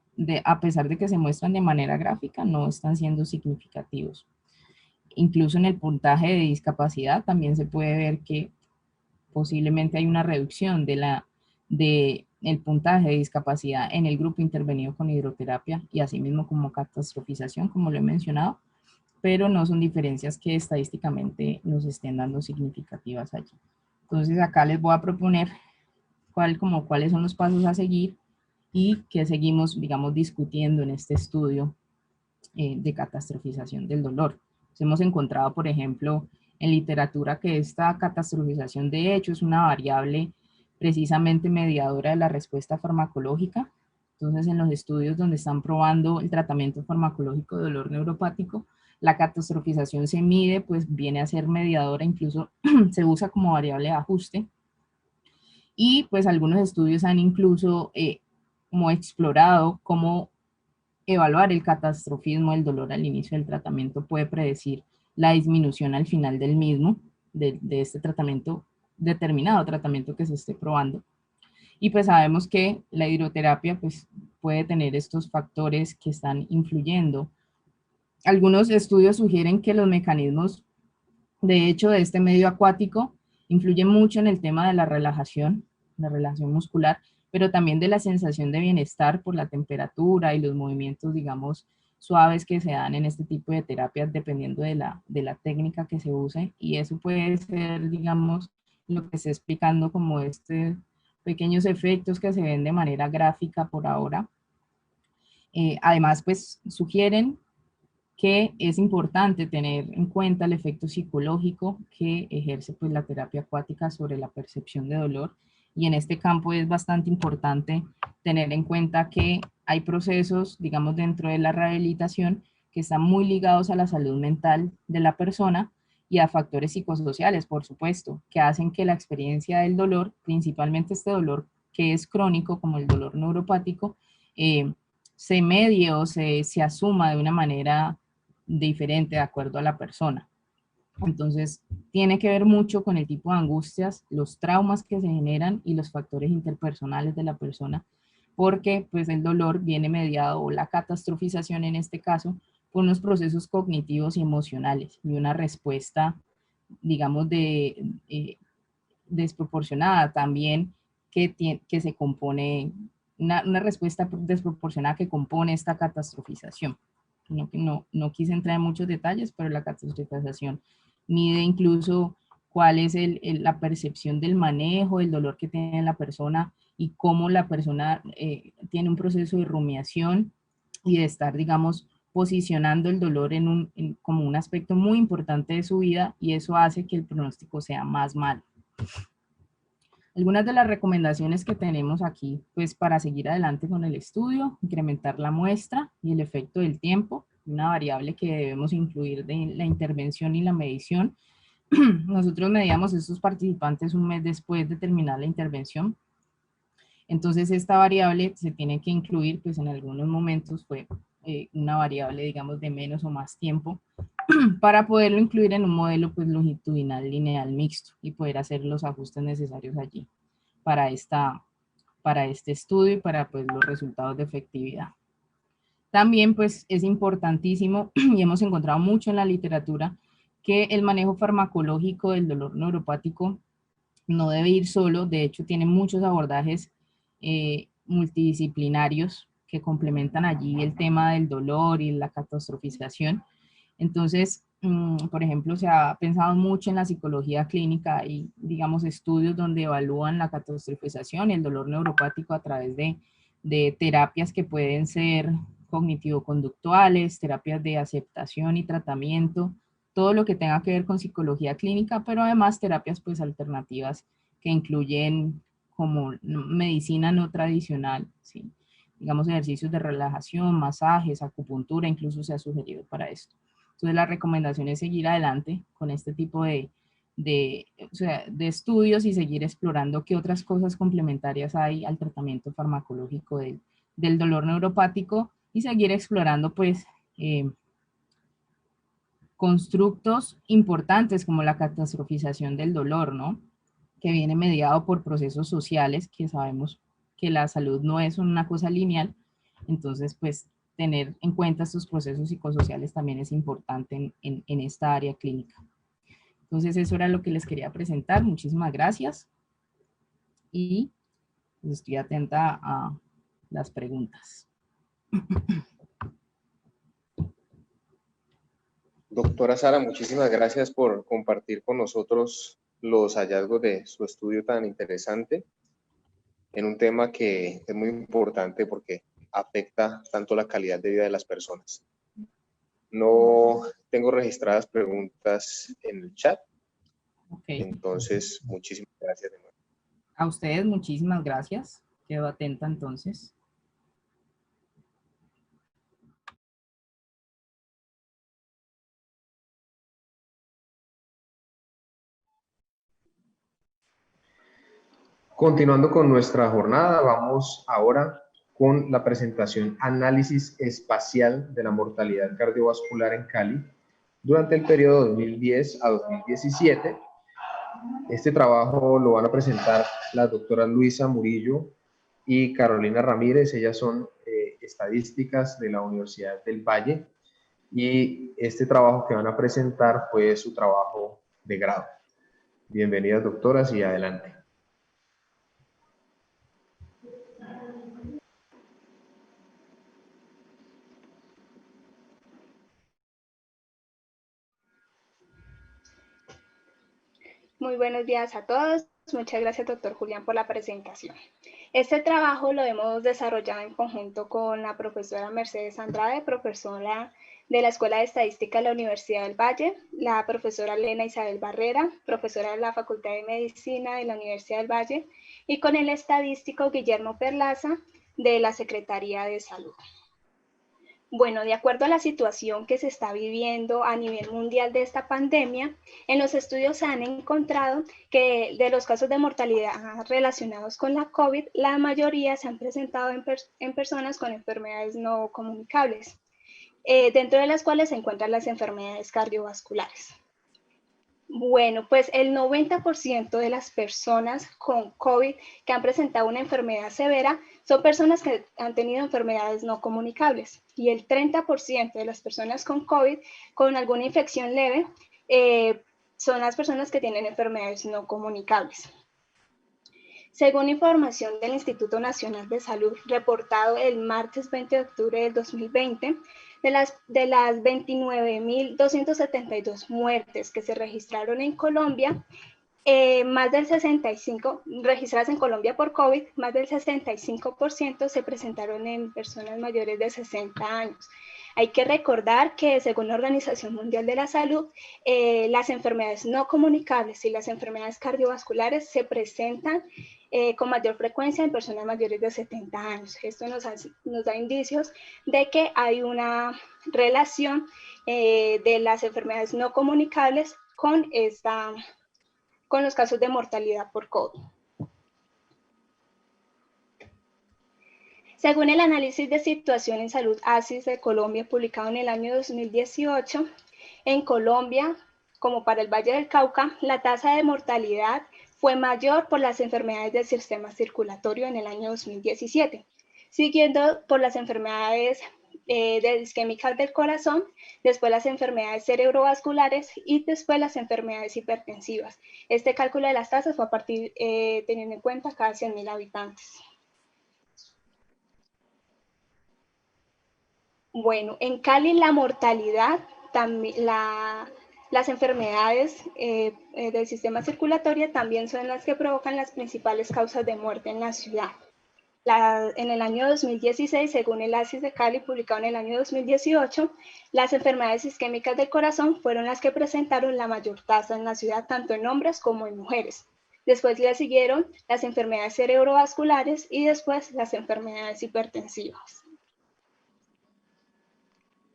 a pesar de que se muestran de manera gráfica, no están siendo significativos. Incluso en el puntaje de discapacidad también se puede ver que posiblemente hay una reducción del puntaje de discapacidad en el grupo intervenido con hidroterapia y asimismo como catastrofización, como lo he mencionado, pero no son diferencias que estadísticamente nos estén dando significativas allí. Entonces acá les voy a proponer cuáles son los pasos a seguir y que seguimos, digamos, discutiendo en este estudio de catastrofización del dolor. Pues hemos encontrado, por ejemplo, en literatura que esta catastrofización de hecho es una variable precisamente mediadora de la respuesta farmacológica. Entonces, en los estudios donde están probando el tratamiento farmacológico de dolor neuropático, la catastrofización se mide, pues viene a ser mediadora, incluso se usa como variable de ajuste. Y pues algunos estudios han incluso como explorado cómo evaluar el catastrofismo del dolor al inicio del tratamiento puede predecir la disminución al final del mismo, de este tratamiento, determinado tratamiento que se esté probando. Y pues sabemos que la hidroterapia pues puede tener estos factores que están influyendo. Algunos estudios sugieren que los mecanismos de hecho de este medio acuático influyen mucho en el tema de la relajación muscular, pero también de la sensación de bienestar por la temperatura y los movimientos, digamos, suaves que se dan en este tipo de terapias dependiendo de la técnica que se use, y eso puede ser, digamos, lo que está explicando como pequeños efectos que se ven de manera gráfica por ahora. Además, pues sugieren que es importante tener en cuenta el efecto psicológico que ejerce pues la terapia acuática sobre la percepción de dolor, y en este campo es bastante importante tener en cuenta que hay procesos, digamos, dentro de la rehabilitación que están muy ligados a la salud mental de la persona y a factores psicosociales, por supuesto, que hacen que la experiencia del dolor, principalmente este dolor que es crónico como el dolor neuropático, se medie o se asuma de una manera diferente de acuerdo a la persona. Entonces, tiene que ver mucho con el tipo de angustias, los traumas que se generan y los factores interpersonales de la persona, porque pues el dolor viene mediado, o la catastrofización en este caso, por unos procesos cognitivos y emocionales y una respuesta, digamos, desproporcionada también que se compone, una respuesta desproporcionada que compone esta catastrofización. No quise entrar en muchos detalles, pero la catastrofización mide incluso cuál es la percepción del manejo, el dolor que tiene la persona y cómo la persona tiene un proceso de rumiación y de estar, digamos, posicionando el dolor como un aspecto muy importante de su vida, y eso hace que el pronóstico sea más malo. Algunas de las recomendaciones que tenemos aquí, pues para seguir adelante con el estudio: incrementar la muestra y el efecto del tiempo, una variable que debemos incluir de la intervención y la medición. Nosotros medíamos a estos participantes un mes después de terminar la intervención. Entonces esta variable se tiene que incluir, pues en algunos momentos fue una variable, digamos, de menos o más tiempo, para poderlo incluir en un modelo pues longitudinal lineal mixto y poder hacer los ajustes necesarios allí para este estudio y para pues los resultados de efectividad. También pues es importantísimo, y hemos encontrado mucho en la literatura, que el manejo farmacológico del dolor neuropático no debe ir solo. De hecho, tiene muchos abordajes multidisciplinarios que complementan allí el tema del dolor y la catastrofización. Entonces, por ejemplo, se ha pensado mucho en la psicología clínica y, digamos, estudios donde evalúan la catastrofización y el dolor neuropático a través de terapias que pueden ser cognitivo-conductuales, terapias de aceptación y tratamiento, todo lo que tenga que ver con psicología clínica, pero además terapias pues alternativas que incluyen como medicina no tradicional, ¿sí? Digamos, ejercicios de relajación, masajes, acupuntura, incluso se ha sugerido para esto. Entonces la recomendación es seguir adelante con este tipo de estudios y seguir explorando qué otras cosas complementarias hay al tratamiento farmacológico del dolor neuropático, y seguir explorando pues constructos importantes como la catastrofización del dolor, ¿no? Que viene mediado por procesos sociales, que sabemos que la salud no es una cosa lineal. Entonces, pues, tener en cuenta estos procesos psicosociales también es importante en esta área clínica. Entonces, eso era lo que les quería presentar. Muchísimas gracias. Y pues, estoy atenta a las preguntas. Doctora Sara, muchísimas gracias por compartir con nosotros los hallazgos de su estudio tan interesante en un tema que es muy importante porque afecta tanto la calidad de vida de las personas. No tengo registradas preguntas en el chat, entonces muchísimas gracias de nuevo. A ustedes muchísimas gracias. Quedo atenta entonces. Continuando con nuestra jornada, vamos ahora con la presentación Análisis espacial de la mortalidad cardiovascular en Cali durante el periodo 2010 a 2017. Este trabajo lo van a presentar las doctoras Luisa Murillo y Carolina Ramírez. Ellas son estadísticas de la Universidad del Valle, y este trabajo que van a presentar fue su trabajo de grado. Bienvenidas, doctoras, y adelante. Muy buenos días a todos. Muchas gracias, doctor Julián, por la presentación. Este trabajo lo hemos desarrollado en conjunto con la profesora Mercedes Andrade, profesora de la Escuela de Estadística de la Universidad del Valle, la profesora Elena Isabel Barrera, profesora de la Facultad de Medicina de la Universidad del Valle, y con el estadístico Guillermo Perlaza, de la Secretaría de Salud. Bueno, de acuerdo a la situación que se está viviendo a nivel mundial de esta pandemia, en los estudios se han encontrado que de los casos de mortalidad relacionados con la COVID, la mayoría se han presentado en personas con enfermedades no comunicables, dentro de las cuales se encuentran las enfermedades cardiovasculares. Bueno, pues el 90% de las personas con COVID que han presentado una enfermedad severa son personas que han tenido enfermedades no comunicables, y el 30% de las personas con COVID con alguna infección leve son las personas que tienen enfermedades no comunicables. Según información del Instituto Nacional de Salud, reportado el martes 20 de octubre del 2020, de las 29.272 muertes que se registraron en Colombia, más del 65%, registradas en Colombia por COVID, más del 65% se presentaron en personas mayores de 60 años. Hay que recordar que según la Organización Mundial de la Salud, las enfermedades no comunicables y las enfermedades cardiovasculares se presentan con mayor frecuencia en personas mayores de 70 años. Esto nos da indicios de que hay una relación de las enfermedades no comunicables con los casos de mortalidad por COVID. Según el análisis de situación en salud ASIS de Colombia, publicado en el año 2018, en Colombia, como para el Valle del Cauca, la tasa de mortalidad fue mayor por las enfermedades del sistema circulatorio en el año 2017, siguiendo por las enfermedades isquémicas del corazón, después las enfermedades cerebrovasculares y después las enfermedades hipertensivas. Este cálculo de las tasas fue a partir teniendo en cuenta cada 100.000 habitantes. Bueno, en Cali la mortalidad, también las enfermedades del sistema circulatorio también son las que provocan las principales causas de muerte en la ciudad. En el año 2016, según el ASIS de Cali, publicado en el año 2018, las enfermedades isquémicas del corazón fueron las que presentaron la mayor tasa en la ciudad, tanto en hombres como en mujeres. Después le siguieron las enfermedades cerebrovasculares y después las enfermedades hipertensivas.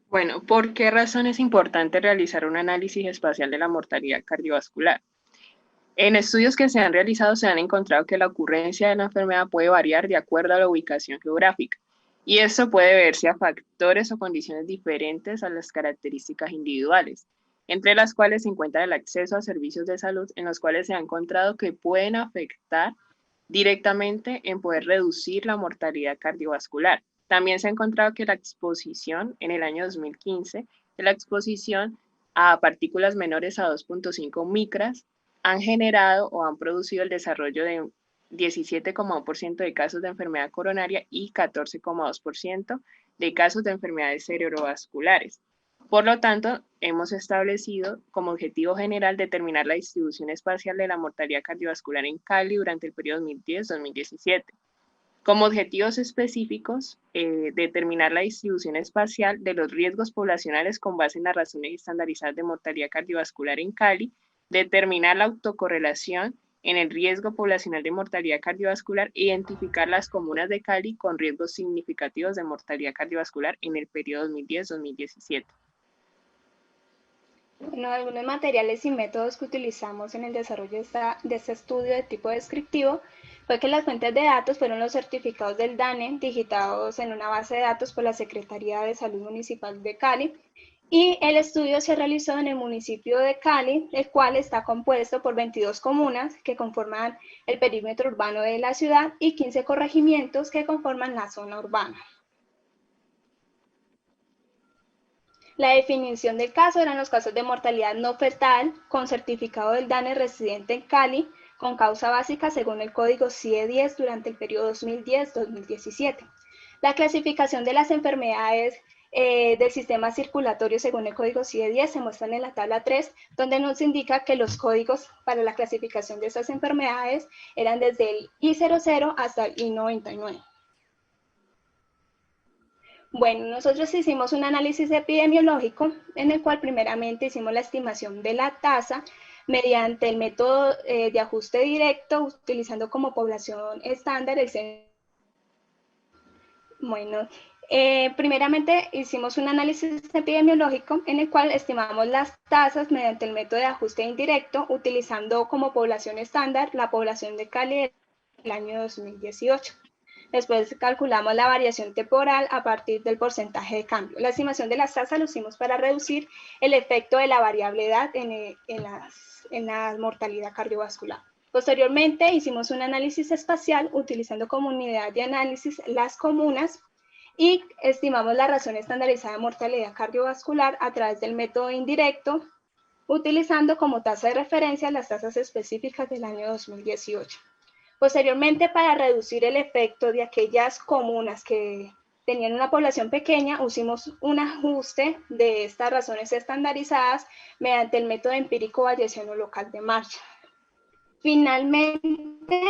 Bueno, ¿por qué razón es importante realizar un análisis espacial de la mortalidad cardiovascular? En estudios que se han realizado se han encontrado que la ocurrencia de la enfermedad puede variar de acuerdo a la ubicación geográfica, y esto puede deberse a factores o condiciones diferentes a las características individuales, entre las cuales se encuentra el acceso a servicios de salud, en los cuales se ha encontrado que pueden afectar directamente en poder reducir la mortalidad cardiovascular. También se ha encontrado que la exposición en el año 2015, la exposición a partículas menores a 2.5 micras, han generado o han producido el desarrollo de 17,1% de casos de enfermedad coronaria y 14,2% de casos de enfermedades cerebrovasculares. Por lo tanto, hemos establecido como objetivo general determinar la distribución espacial de la mortalidad cardiovascular en Cali durante el periodo 2010-2017. Como objetivos específicos, determinar la distribución espacial de los riesgos poblacionales con base en las razones estandarizadas de mortalidad cardiovascular en Cali, determinar la autocorrelación en el riesgo poblacional de mortalidad cardiovascular e identificar las comunas de Cali con riesgos significativos de mortalidad cardiovascular en el periodo 2010-2017. Bueno, algunos materiales y métodos que utilizamos en el desarrollo de este estudio de tipo descriptivo fue que las fuentes de datos fueron los certificados del DANE digitados en una base de datos por la Secretaría de Salud Municipal de Cali, y el estudio se realizó en el municipio de Cali, el cual está compuesto por 22 comunas que conforman el perímetro urbano de la ciudad y 15 corregimientos que conforman la zona urbana. La definición del caso eran los casos de mortalidad no fetal con certificado del DANE residente en Cali con causa básica según el código CIE-10 durante el periodo 2010-2017. La clasificación de las enfermedades del sistema circulatorio según el código CIE-10 se muestran en la tabla 3, donde nos indica que los códigos para la clasificación de estas enfermedades eran desde el I00 hasta el I99. Bueno, nosotros hicimos un análisis epidemiológico en el cual primeramente hicimos la estimación de la tasa mediante el método de ajuste directo, utilizando como población estándar el censo. Bueno, primeramente hicimos un análisis epidemiológico en el cual estimamos las tasas mediante el método de ajuste indirecto, utilizando como población estándar la población de Cali del año 2018. Después calculamos la variación temporal a partir del porcentaje de cambio. La estimación de las tasas lo hicimos para reducir el efecto de la variable edad en la mortalidad cardiovascular. Posteriormente hicimos un análisis espacial utilizando como unidad de análisis las comunas y estimamos la razón estandarizada de mortalidad cardiovascular a través del método indirecto, utilizando como tasa de referencia las tasas específicas del año 2018. Posteriormente, para reducir el efecto de aquellas comunas que tenían una población pequeña, hicimos un ajuste de estas razones estandarizadas mediante el método empírico bayesiano local de Marshall. Finalmente,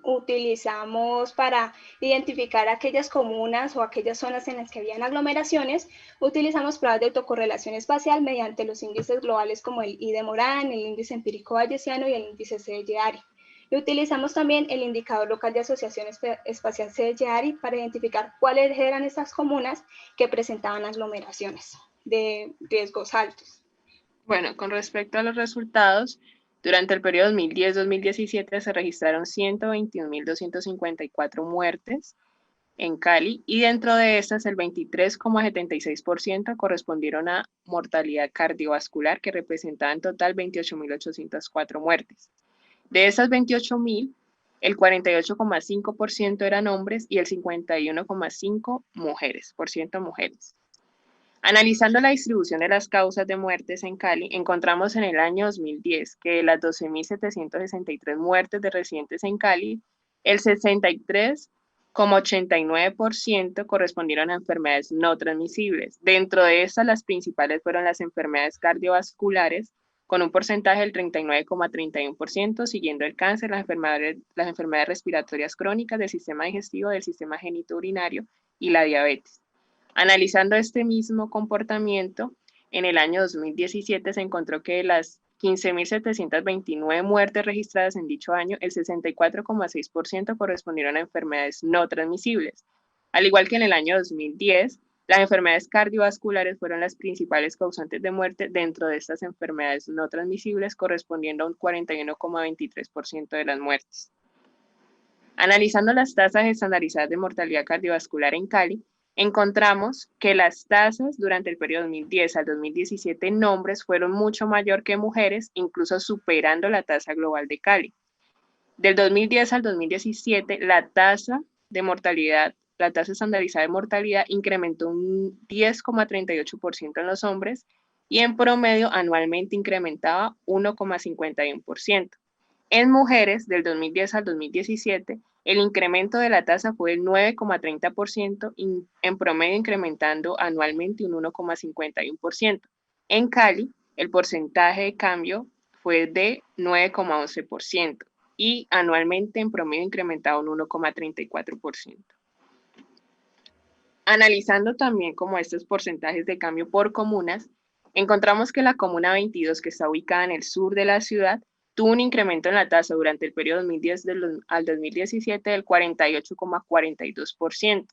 utilizamos para identificar aquellas comunas o aquellas zonas en las que habían aglomeraciones, utilizamos pruebas de autocorrelación espacial mediante los índices globales como el I de Moran, el índice empírico bayesiano y el índice CDR. Y utilizamos también el indicador local de asociación espacial CDR para identificar cuáles eran esas comunas que presentaban aglomeraciones de riesgos altos. Bueno, con respecto a los resultados, durante el periodo 2010-2017 se registraron 121.254 muertes en Cali y dentro de estas el 23,76% correspondieron a mortalidad cardiovascular, que representaba en total 28.804 muertes. De esas 28.000, el 48,5% eran hombres y el 51,5% mujeres. Analizando la distribución de las causas de muertes en Cali, encontramos en el año 2010 que de las 12.763 muertes de residentes en Cali, el 63,89% correspondieron a enfermedades no transmisibles. Dentro de estas, las principales fueron las enfermedades cardiovasculares, con un porcentaje del 39,31%, siguiendo el cáncer, las enfermedades respiratorias crónicas, del sistema digestivo, del sistema genitourinario y la diabetes. Analizando este mismo comportamiento, en el año 2017 se encontró que de las 15.729 muertes registradas en dicho año, el 64,6% correspondieron a enfermedades no transmisibles. Al igual que en el año 2010, las enfermedades cardiovasculares fueron las principales causantes de muerte dentro de estas enfermedades no transmisibles, correspondiendo a un 41,23% de las muertes. Analizando las tasas estandarizadas de mortalidad cardiovascular en Cali, encontramos que las tasas durante el periodo 2010 al 2017 en hombres fueron mucho mayor que mujeres, incluso superando la tasa global de Cali. Del 2010 al 2017, la tasa estandarizada de mortalidad incrementó un 10,38% en los hombres y en promedio anualmente incrementaba 1,51%. En mujeres, del 2010 al 2017, el incremento de la tasa fue del 9,30%, en promedio incrementando anualmente un 1,51%. En Cali, el porcentaje de cambio fue de 9,11% y anualmente en promedio incrementaba un 1,34%. Analizando también como estos porcentajes de cambio por comunas, encontramos que la comuna 22, que está ubicada en el sur de la ciudad, tuvo un incremento en la tasa durante el periodo 2010 al 2017 del 48,42%,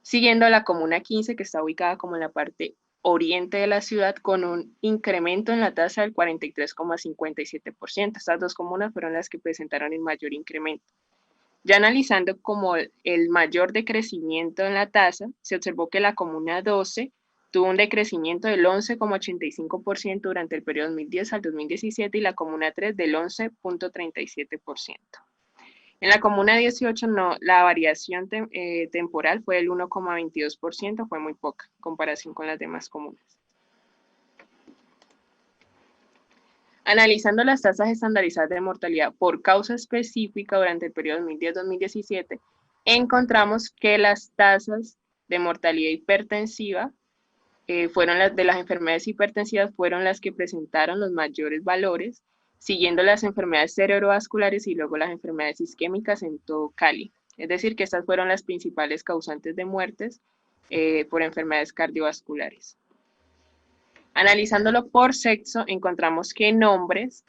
siguiendo a la comuna 15, que está ubicada como en la parte oriente de la ciudad, con un incremento en la tasa del 43,57%. Estas dos comunas fueron las que presentaron el mayor incremento. Ya analizando como el mayor decrecimiento en la tasa, se observó que la comuna 12 tuvo un decrecimiento del 11,85% durante el periodo 2010 al 2017 y la comuna 3 del 11,37%. En la comuna 18 la variación temporal fue del 1,22%, fue muy poca en comparación con las demás comunas. Analizando las tasas estandarizadas de mortalidad por causa específica durante el periodo 2010-2017, encontramos que las tasas de mortalidad hipertensiva de las enfermedades hipertensivas fueron las que presentaron los mayores valores, siguiendo las enfermedades cerebrovasculares y luego las enfermedades isquémicas en todo Cali. Es decir, que estas fueron las principales causantes de muertes por enfermedades cardiovasculares. Analizándolo por sexo, encontramos que en hombres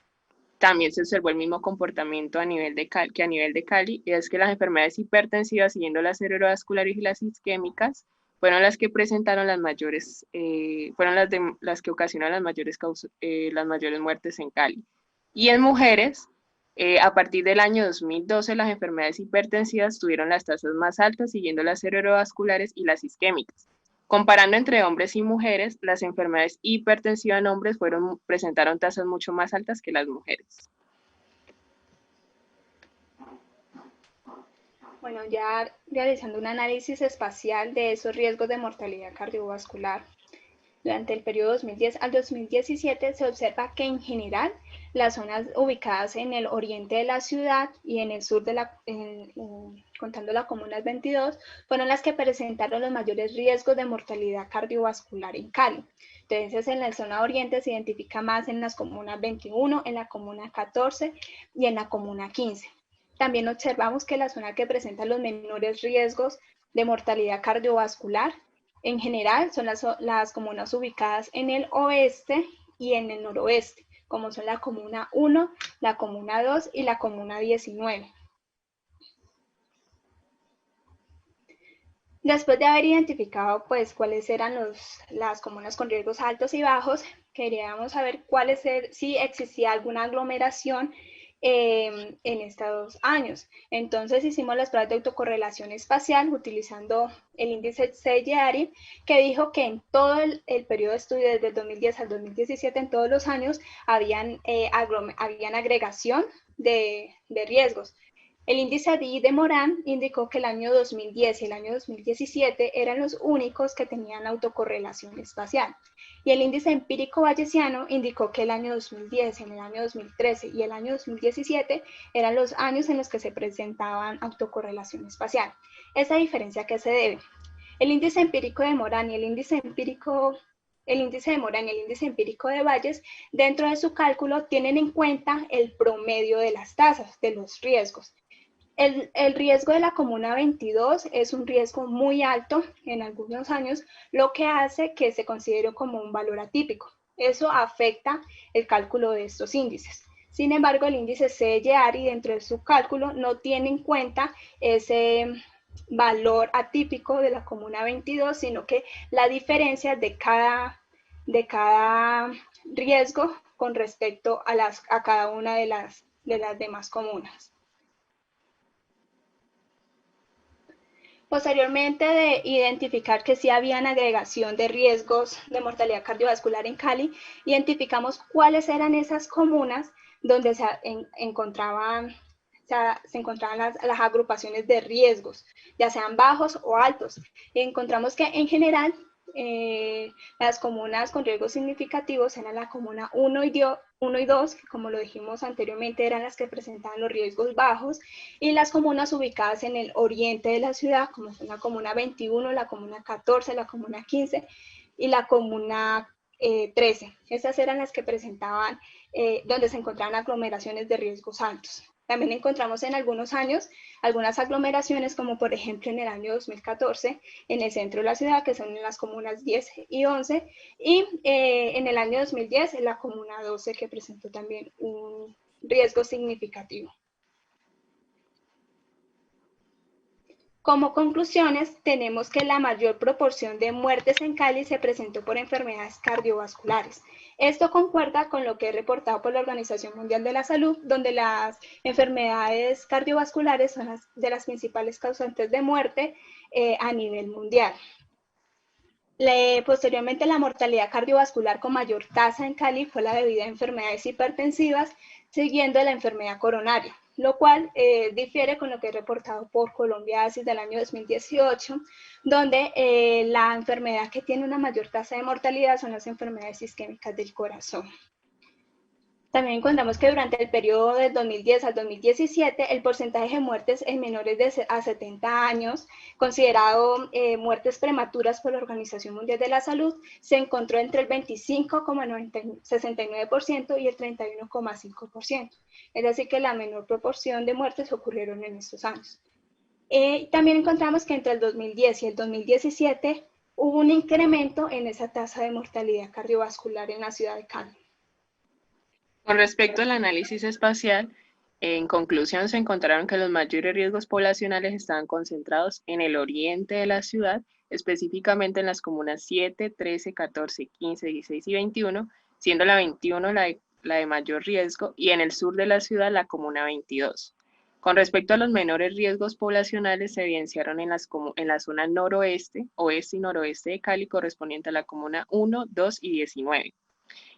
también se observó el mismo comportamiento a nivel de Cali, y es que las enfermedades hipertensivas, siguiendo las cerebrovasculares y las isquémicas, fueron las que presentaron las mayores, fueron las que ocasionaron las mayores muertes en Cali. Y en mujeres, a partir del año 2012, las enfermedades hipertensivas tuvieron las tasas más altas, siguiendo las cerebrovasculares y las isquémicas. Comparando entre hombres y mujeres, las enfermedades hipertensivas en hombres presentaron tasas mucho más altas que las mujeres. Bueno, ya realizando un análisis espacial de esos riesgos de mortalidad cardiovascular, durante el periodo 2010 al 2017 se observa que en general las zonas ubicadas en el oriente de la ciudad y en el sur de contando la comuna 22, fueron las que presentaron los mayores riesgos de mortalidad cardiovascular en Cali. Entonces, en la zona oriente se identifica más en las comunas 21, en la comuna 14 y en la comuna 15. También observamos que la zona que presenta los menores riesgos de mortalidad cardiovascular en general son las comunas ubicadas en el oeste y en el noroeste, como son la comuna 1, la comuna 2 y la comuna 19. Después de haber identificado pues cuáles eran las comunas con riesgos altos y bajos, queríamos saber si existía alguna aglomeración en estos años. Entonces hicimos las pruebas de autocorrelación espacial utilizando el índice CGIARI, que dijo que en todo el periodo de estudio desde el 2010 al 2017, en todos los años, habían agregación de riesgos. El índice de Moran indicó que el año 2010 y el año 2017 eran los únicos que tenían autocorrelación espacial. Y el índice empírico bayesiano indicó que el año 2010, en el año 2013 y el año 2017 eran los años en los que se presentaban autocorrelación espacial. ¿Esa diferencia a qué se debe? El índice empírico de Moran y el índice empírico de Bayes, dentro de su cálculo tienen en cuenta el promedio de las tasas de los riesgos. El riesgo de la comuna 22 es un riesgo muy alto en algunos años, lo que hace que se considere como un valor atípico. Eso afecta el cálculo de estos índices. Sin embargo, el índice CGIARI dentro de su cálculo no tiene en cuenta ese valor atípico de la comuna 22, sino que la diferencia de cada riesgo con respecto a cada una de las demás comunas. Posteriormente de identificar que sí habían agregación de riesgos de mortalidad cardiovascular en Cali, identificamos cuáles eran esas comunas donde se encontraban las agrupaciones de riesgos, ya sean bajos o altos. Y encontramos que en general las comunas con riesgos significativos eran la comuna 1 y 2, que como lo dijimos anteriormente eran las que presentaban los riesgos bajos, y las comunas ubicadas en el oriente de la ciudad, como son la comuna 21, la comuna 14, la comuna 15 y la comuna 13. Estas eran las que presentaban, donde se encontraban aglomeraciones de riesgos altos. También encontramos en algunos años algunas aglomeraciones, como por ejemplo en el año 2014 en el centro de la ciudad, que son en las comunas 10 y 11, y en el año 2010 en la comuna 12, que presentó también un riesgo significativo. Como conclusiones, tenemos que la mayor proporción de muertes en Cali se presentó por enfermedades cardiovasculares. Esto concuerda con lo que es reportado por la Organización Mundial de la Salud, donde las enfermedades cardiovasculares son de las principales causantes de muerte a nivel mundial. Posteriormente, la mortalidad cardiovascular con mayor tasa en Cali fue la debida a enfermedades hipertensivas, siguiendo la enfermedad coronaria, lo cual difiere con lo que es reportado por Colombia ACIS del año 2018, donde la enfermedad que tiene una mayor tasa de mortalidad son las enfermedades isquémicas del corazón. También encontramos que durante el periodo del 2010 al 2017, el porcentaje de muertes en menores a 70 años, considerado muertes prematuras por la Organización Mundial de la Salud, se encontró entre el 25,69% y el 31,5%. Es decir, que la menor proporción de muertes ocurrieron en estos años. También encontramos que entre el 2010 y el 2017 hubo un incremento en esa tasa de mortalidad cardiovascular en la ciudad de Cali. Con respecto al análisis espacial, en conclusión se encontraron que los mayores riesgos poblacionales estaban concentrados en el oriente de la ciudad, específicamente en las comunas 7, 13, 14, 15, 16 y 21, siendo la 21 la de mayor riesgo, y en el sur de la ciudad la comuna 22. Con respecto a los menores riesgos poblacionales, se evidenciaron en la zona noroeste, oeste y noroeste de Cali, correspondiente a la comuna 1, 2 y 19.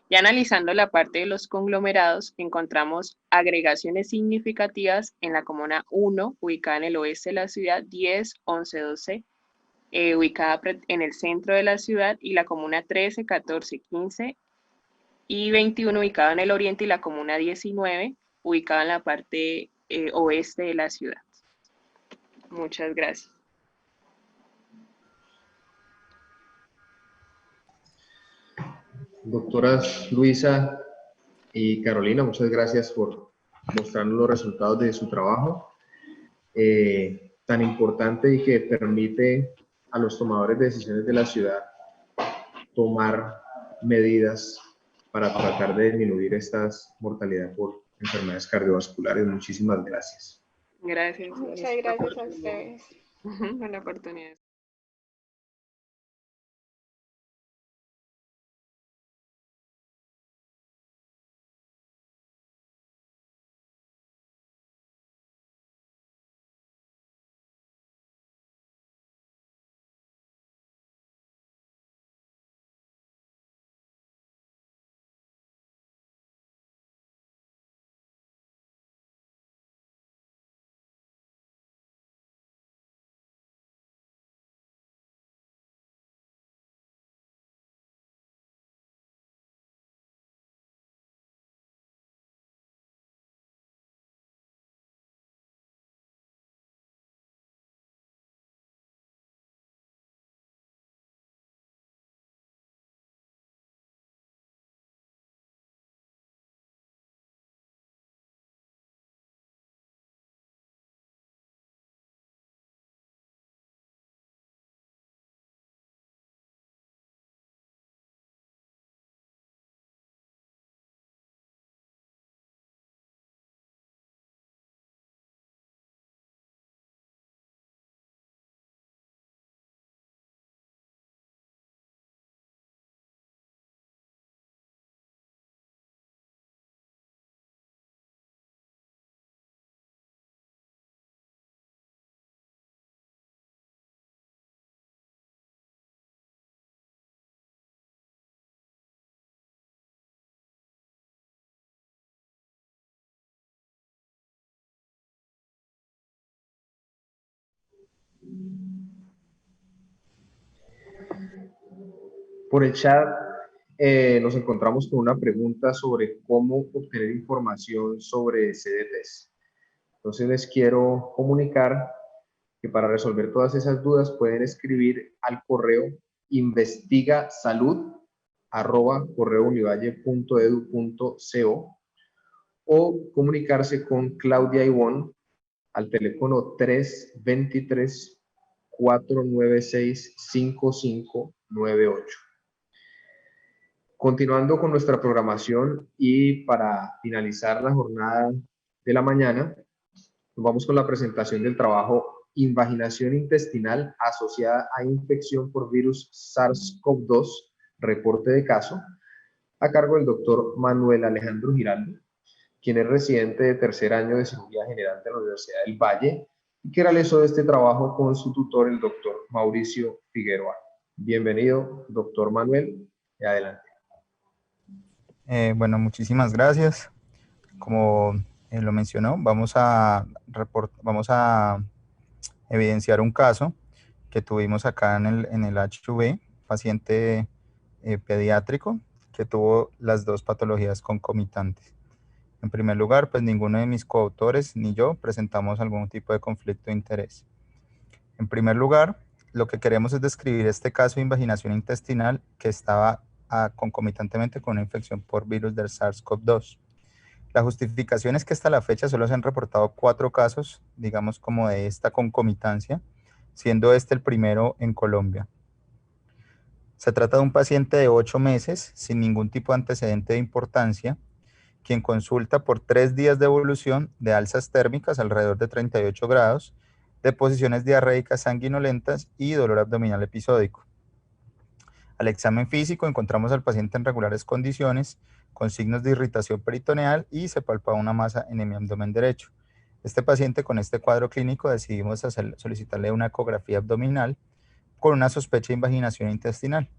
Ya analizando la parte de los conglomerados, encontramos agregaciones significativas en la comuna 1, ubicada en el oeste de la ciudad, 10, 11, 12, ubicada en el centro de la ciudad, y la comuna 13, 14, 15 y 21, ubicada en el oriente, y la comuna 19, ubicada en la parte oeste de la ciudad. Muchas gracias. Doctoras Luisa y Carolina, muchas gracias por mostrarnos los resultados de su trabajo tan importante y que permite a los tomadores de decisiones de la ciudad tomar medidas para tratar de disminuir estas mortalidades por enfermedades cardiovasculares. Muchísimas gracias. Gracias. Muchas gracias a ustedes. Por la oportunidad. Por el chat nos encontramos con una pregunta sobre cómo obtener información sobre CDTs. Entonces les quiero comunicar que para resolver todas esas dudas pueden escribir al correo investigasalud@correounivalle.edu.co o comunicarse con Claudia Ivonne al teléfono 323-496-5598. Continuando con nuestra programación y para finalizar la jornada de la mañana, nos vamos con la presentación del trabajo Invaginación intestinal asociada a infección por virus SARS-CoV-2, reporte de caso, a cargo del doctor Manuel Alejandro Giraldo, quien es residente de tercer año de cirugía general de la Universidad del Valle y que realizó este trabajo con su tutor, el doctor Mauricio Figueroa. Bienvenido, doctor Manuel, y adelante. Bueno, muchísimas gracias. Como lo mencionó, vamos a evidenciar un caso que tuvimos acá en el HV, paciente pediátrico que tuvo las dos patologías concomitantes. En primer lugar, pues ninguno de mis coautores ni yo presentamos algún tipo de conflicto de interés. En primer lugar, lo que queremos es describir este caso de invaginación intestinal que estaba concomitantemente con una infección por virus del SARS-CoV-2. La justificación es que hasta la fecha solo se han reportado 4 casos, digamos como de esta concomitancia, siendo este el primero en Colombia. Se trata de un paciente de 8 meses, sin ningún tipo de antecedente de importancia, quien consulta por 3 días de evolución de alzas térmicas alrededor de 38 grados, deposiciones diarreicas sanguinolentas y dolor abdominal episódico. Al examen físico encontramos al paciente en regulares condiciones, con signos de irritación peritoneal y se palpaba una masa en el abdomen derecho. Este paciente con este cuadro clínico decidimos solicitarle una ecografía abdominal con una sospecha de invaginación intestinal.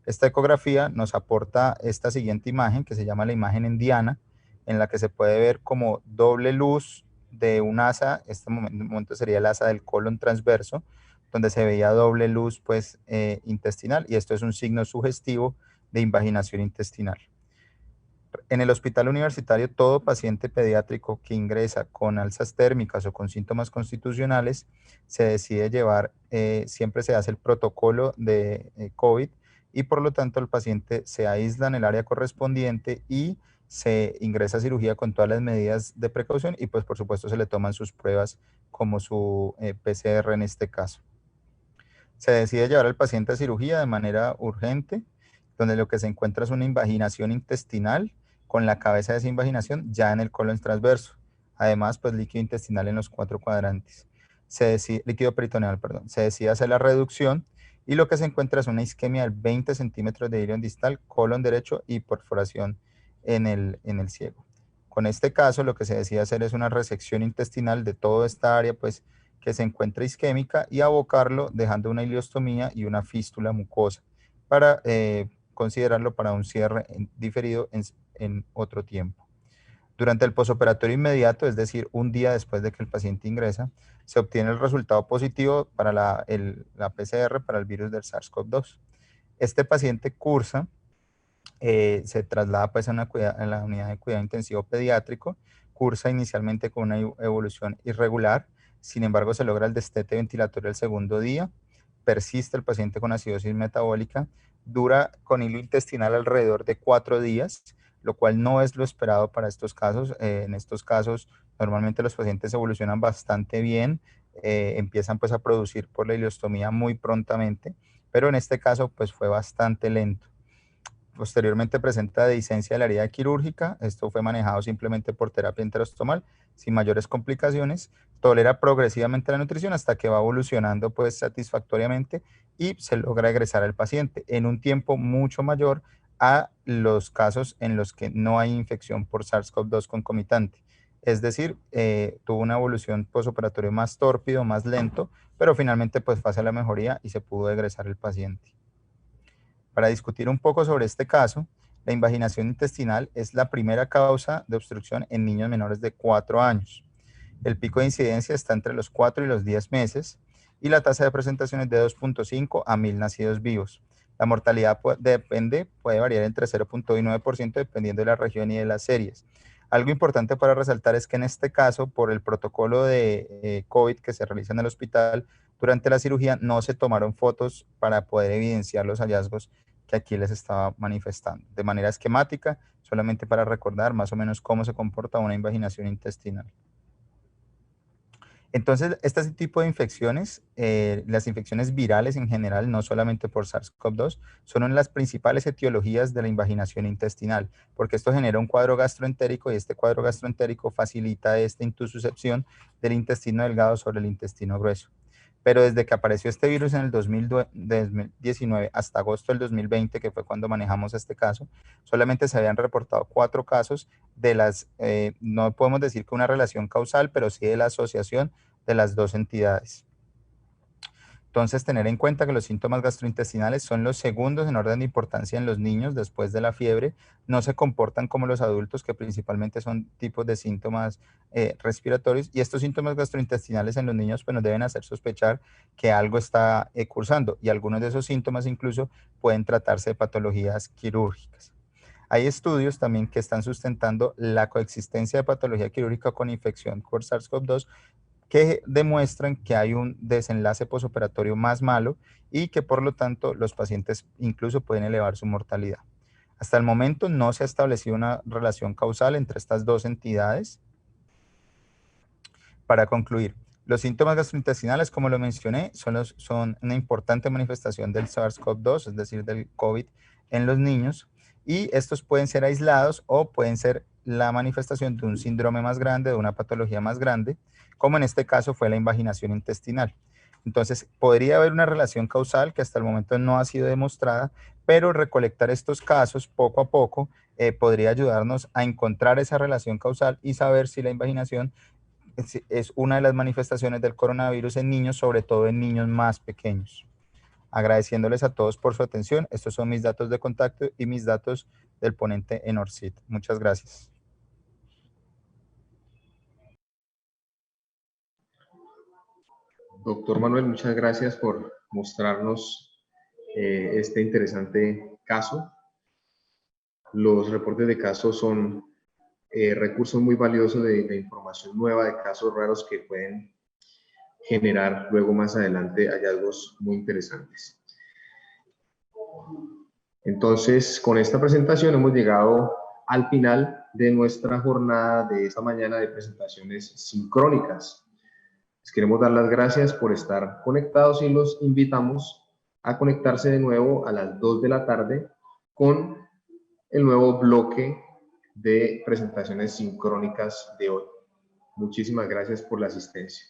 Esta ecografía nos aporta esta siguiente imagen que se llama la imagen en diana, en la que se puede ver como doble luz de un asa, este momento sería el asa del colon transverso, donde se veía doble luz pues, intestinal, y esto es un signo sugestivo de invaginación intestinal. En el hospital universitario, todo paciente pediátrico que ingresa con alzas térmicas o con síntomas constitucionales se decide llevar, siempre se hace el protocolo de COVID y por lo tanto el paciente se aísla en el área correspondiente y se ingresa a cirugía con todas las medidas de precaución y pues por supuesto se le toman sus pruebas como su PCR en este caso. Se decide llevar al paciente a cirugía de manera urgente, donde lo que se encuentra es una invaginación intestinal con la cabeza de esa invaginación ya en el colon transverso. Además, pues líquido intestinal en los 4 cuadrantes. Líquido peritoneal, perdón. Se decide hacer la reducción y lo que se encuentra es una isquemia de 20 centímetros de ilion distal, colon derecho y perforación en el ciego. Con este caso, lo que se decide hacer es una resección intestinal de toda esta área, pues, que se encuentra isquémica y abocarlo dejando una ileostomía y una fístula mucosa para considerarlo para un cierre diferido en otro tiempo. Durante el posoperatorio inmediato, es decir, un día después de que el paciente ingresa, se obtiene el resultado positivo para la PCR para el virus del SARS-CoV-2. Este paciente cursa, se traslada pues a la unidad de cuidado intensivo pediátrico, cursa inicialmente con una evolución irregular, sin embargo se logra el destete ventilatorio el segundo día, persiste el paciente con acidosis metabólica, dura con hilo intestinal alrededor de 4 días, lo cual no es lo esperado para estos casos. En estos casos normalmente los pacientes evolucionan bastante bien, empiezan pues a producir por la ileostomía muy prontamente, pero en este caso pues fue bastante lento. Posteriormente presenta dehiscencia de la herida quirúrgica, esto fue manejado simplemente por terapia intrastomal, sin mayores complicaciones, tolera progresivamente la nutrición hasta que va evolucionando pues satisfactoriamente y se logra egresar al paciente en un tiempo mucho mayor a los casos en los que no hay infección por SARS-CoV-2 concomitante. Es decir, tuvo una evolución postoperatoria más tórpido, más lento, pero finalmente pues fue hacia la mejoría y se pudo egresar el paciente. Para discutir un poco sobre este caso, la invaginación intestinal es la primera causa de obstrucción en niños menores de 4 años. El pico de incidencia está entre los 4 y los 10 meses y la tasa de presentación es de 2.5 a 1000 nacidos vivos. La mortalidad puede variar entre 0.1 y 9% dependiendo de la región y de las series. Algo importante para resaltar es que en este caso, por el protocolo de COVID que se realiza en el hospital, durante la cirugía no se tomaron fotos para poder evidenciar los hallazgos que aquí les estaba manifestando. De manera esquemática, solamente para recordar más o menos cómo se comporta una invaginación intestinal. Entonces, este tipo de infecciones, las infecciones virales en general, no solamente por SARS-CoV-2, son una de las principales etiologías de la invaginación intestinal, porque esto genera un cuadro gastroentérico y este cuadro gastroentérico facilita esta intussuscepción del intestino delgado sobre el intestino grueso. Pero desde que apareció este virus en el 2019 hasta agosto del 2020, que fue cuando manejamos este caso, solamente se habían reportado 4 casos de las, no podemos decir que una relación causal, pero sí de la asociación de las 2 entidades. Entonces, tener en cuenta que los síntomas gastrointestinales son los segundos en orden de importancia en los niños después de la fiebre, no se comportan como los adultos, que principalmente son tipos de síntomas respiratorios, y estos síntomas gastrointestinales en los niños pues, nos deben hacer sospechar que algo está cursando, y algunos de esos síntomas incluso pueden tratarse de patologías quirúrgicas. Hay estudios también que están sustentando la coexistencia de patología quirúrgica con infección por SARS-CoV-2 que demuestran que hay un desenlace posoperatorio más malo y que por lo tanto los pacientes incluso pueden elevar su mortalidad. Hasta el momento no se ha establecido una relación causal entre estas dos entidades. Para concluir, los síntomas gastrointestinales, como lo mencioné, son una importante manifestación del SARS-CoV-2, es decir, del COVID en los niños, y estos pueden ser aislados o pueden ser la manifestación de un síndrome más grande, de una patología más grande, como en este caso fue la invaginación intestinal. Entonces, podría haber una relación causal que hasta el momento no ha sido demostrada, pero recolectar estos casos poco a poco podría ayudarnos a encontrar esa relación causal y saber si la invaginación es una de las manifestaciones del coronavirus en niños, sobre todo en niños más pequeños. Agradeciéndoles a todos por su atención. Estos son mis datos de contacto y mis datos del ponente en ORCID. Muchas gracias. Doctor Manuel, muchas gracias por mostrarnos este interesante caso. Los reportes de casos son recursos muy valiosos de información nueva, de casos raros que pueden generar luego más adelante hallazgos muy interesantes. Entonces, con esta presentación hemos llegado al final de nuestra jornada de esta mañana de presentaciones sincrónicas. Les queremos dar las gracias por estar conectados y los invitamos a conectarse de nuevo a las 2 de la tarde con el nuevo bloque de presentaciones sincrónicas de hoy. Muchísimas gracias por la asistencia.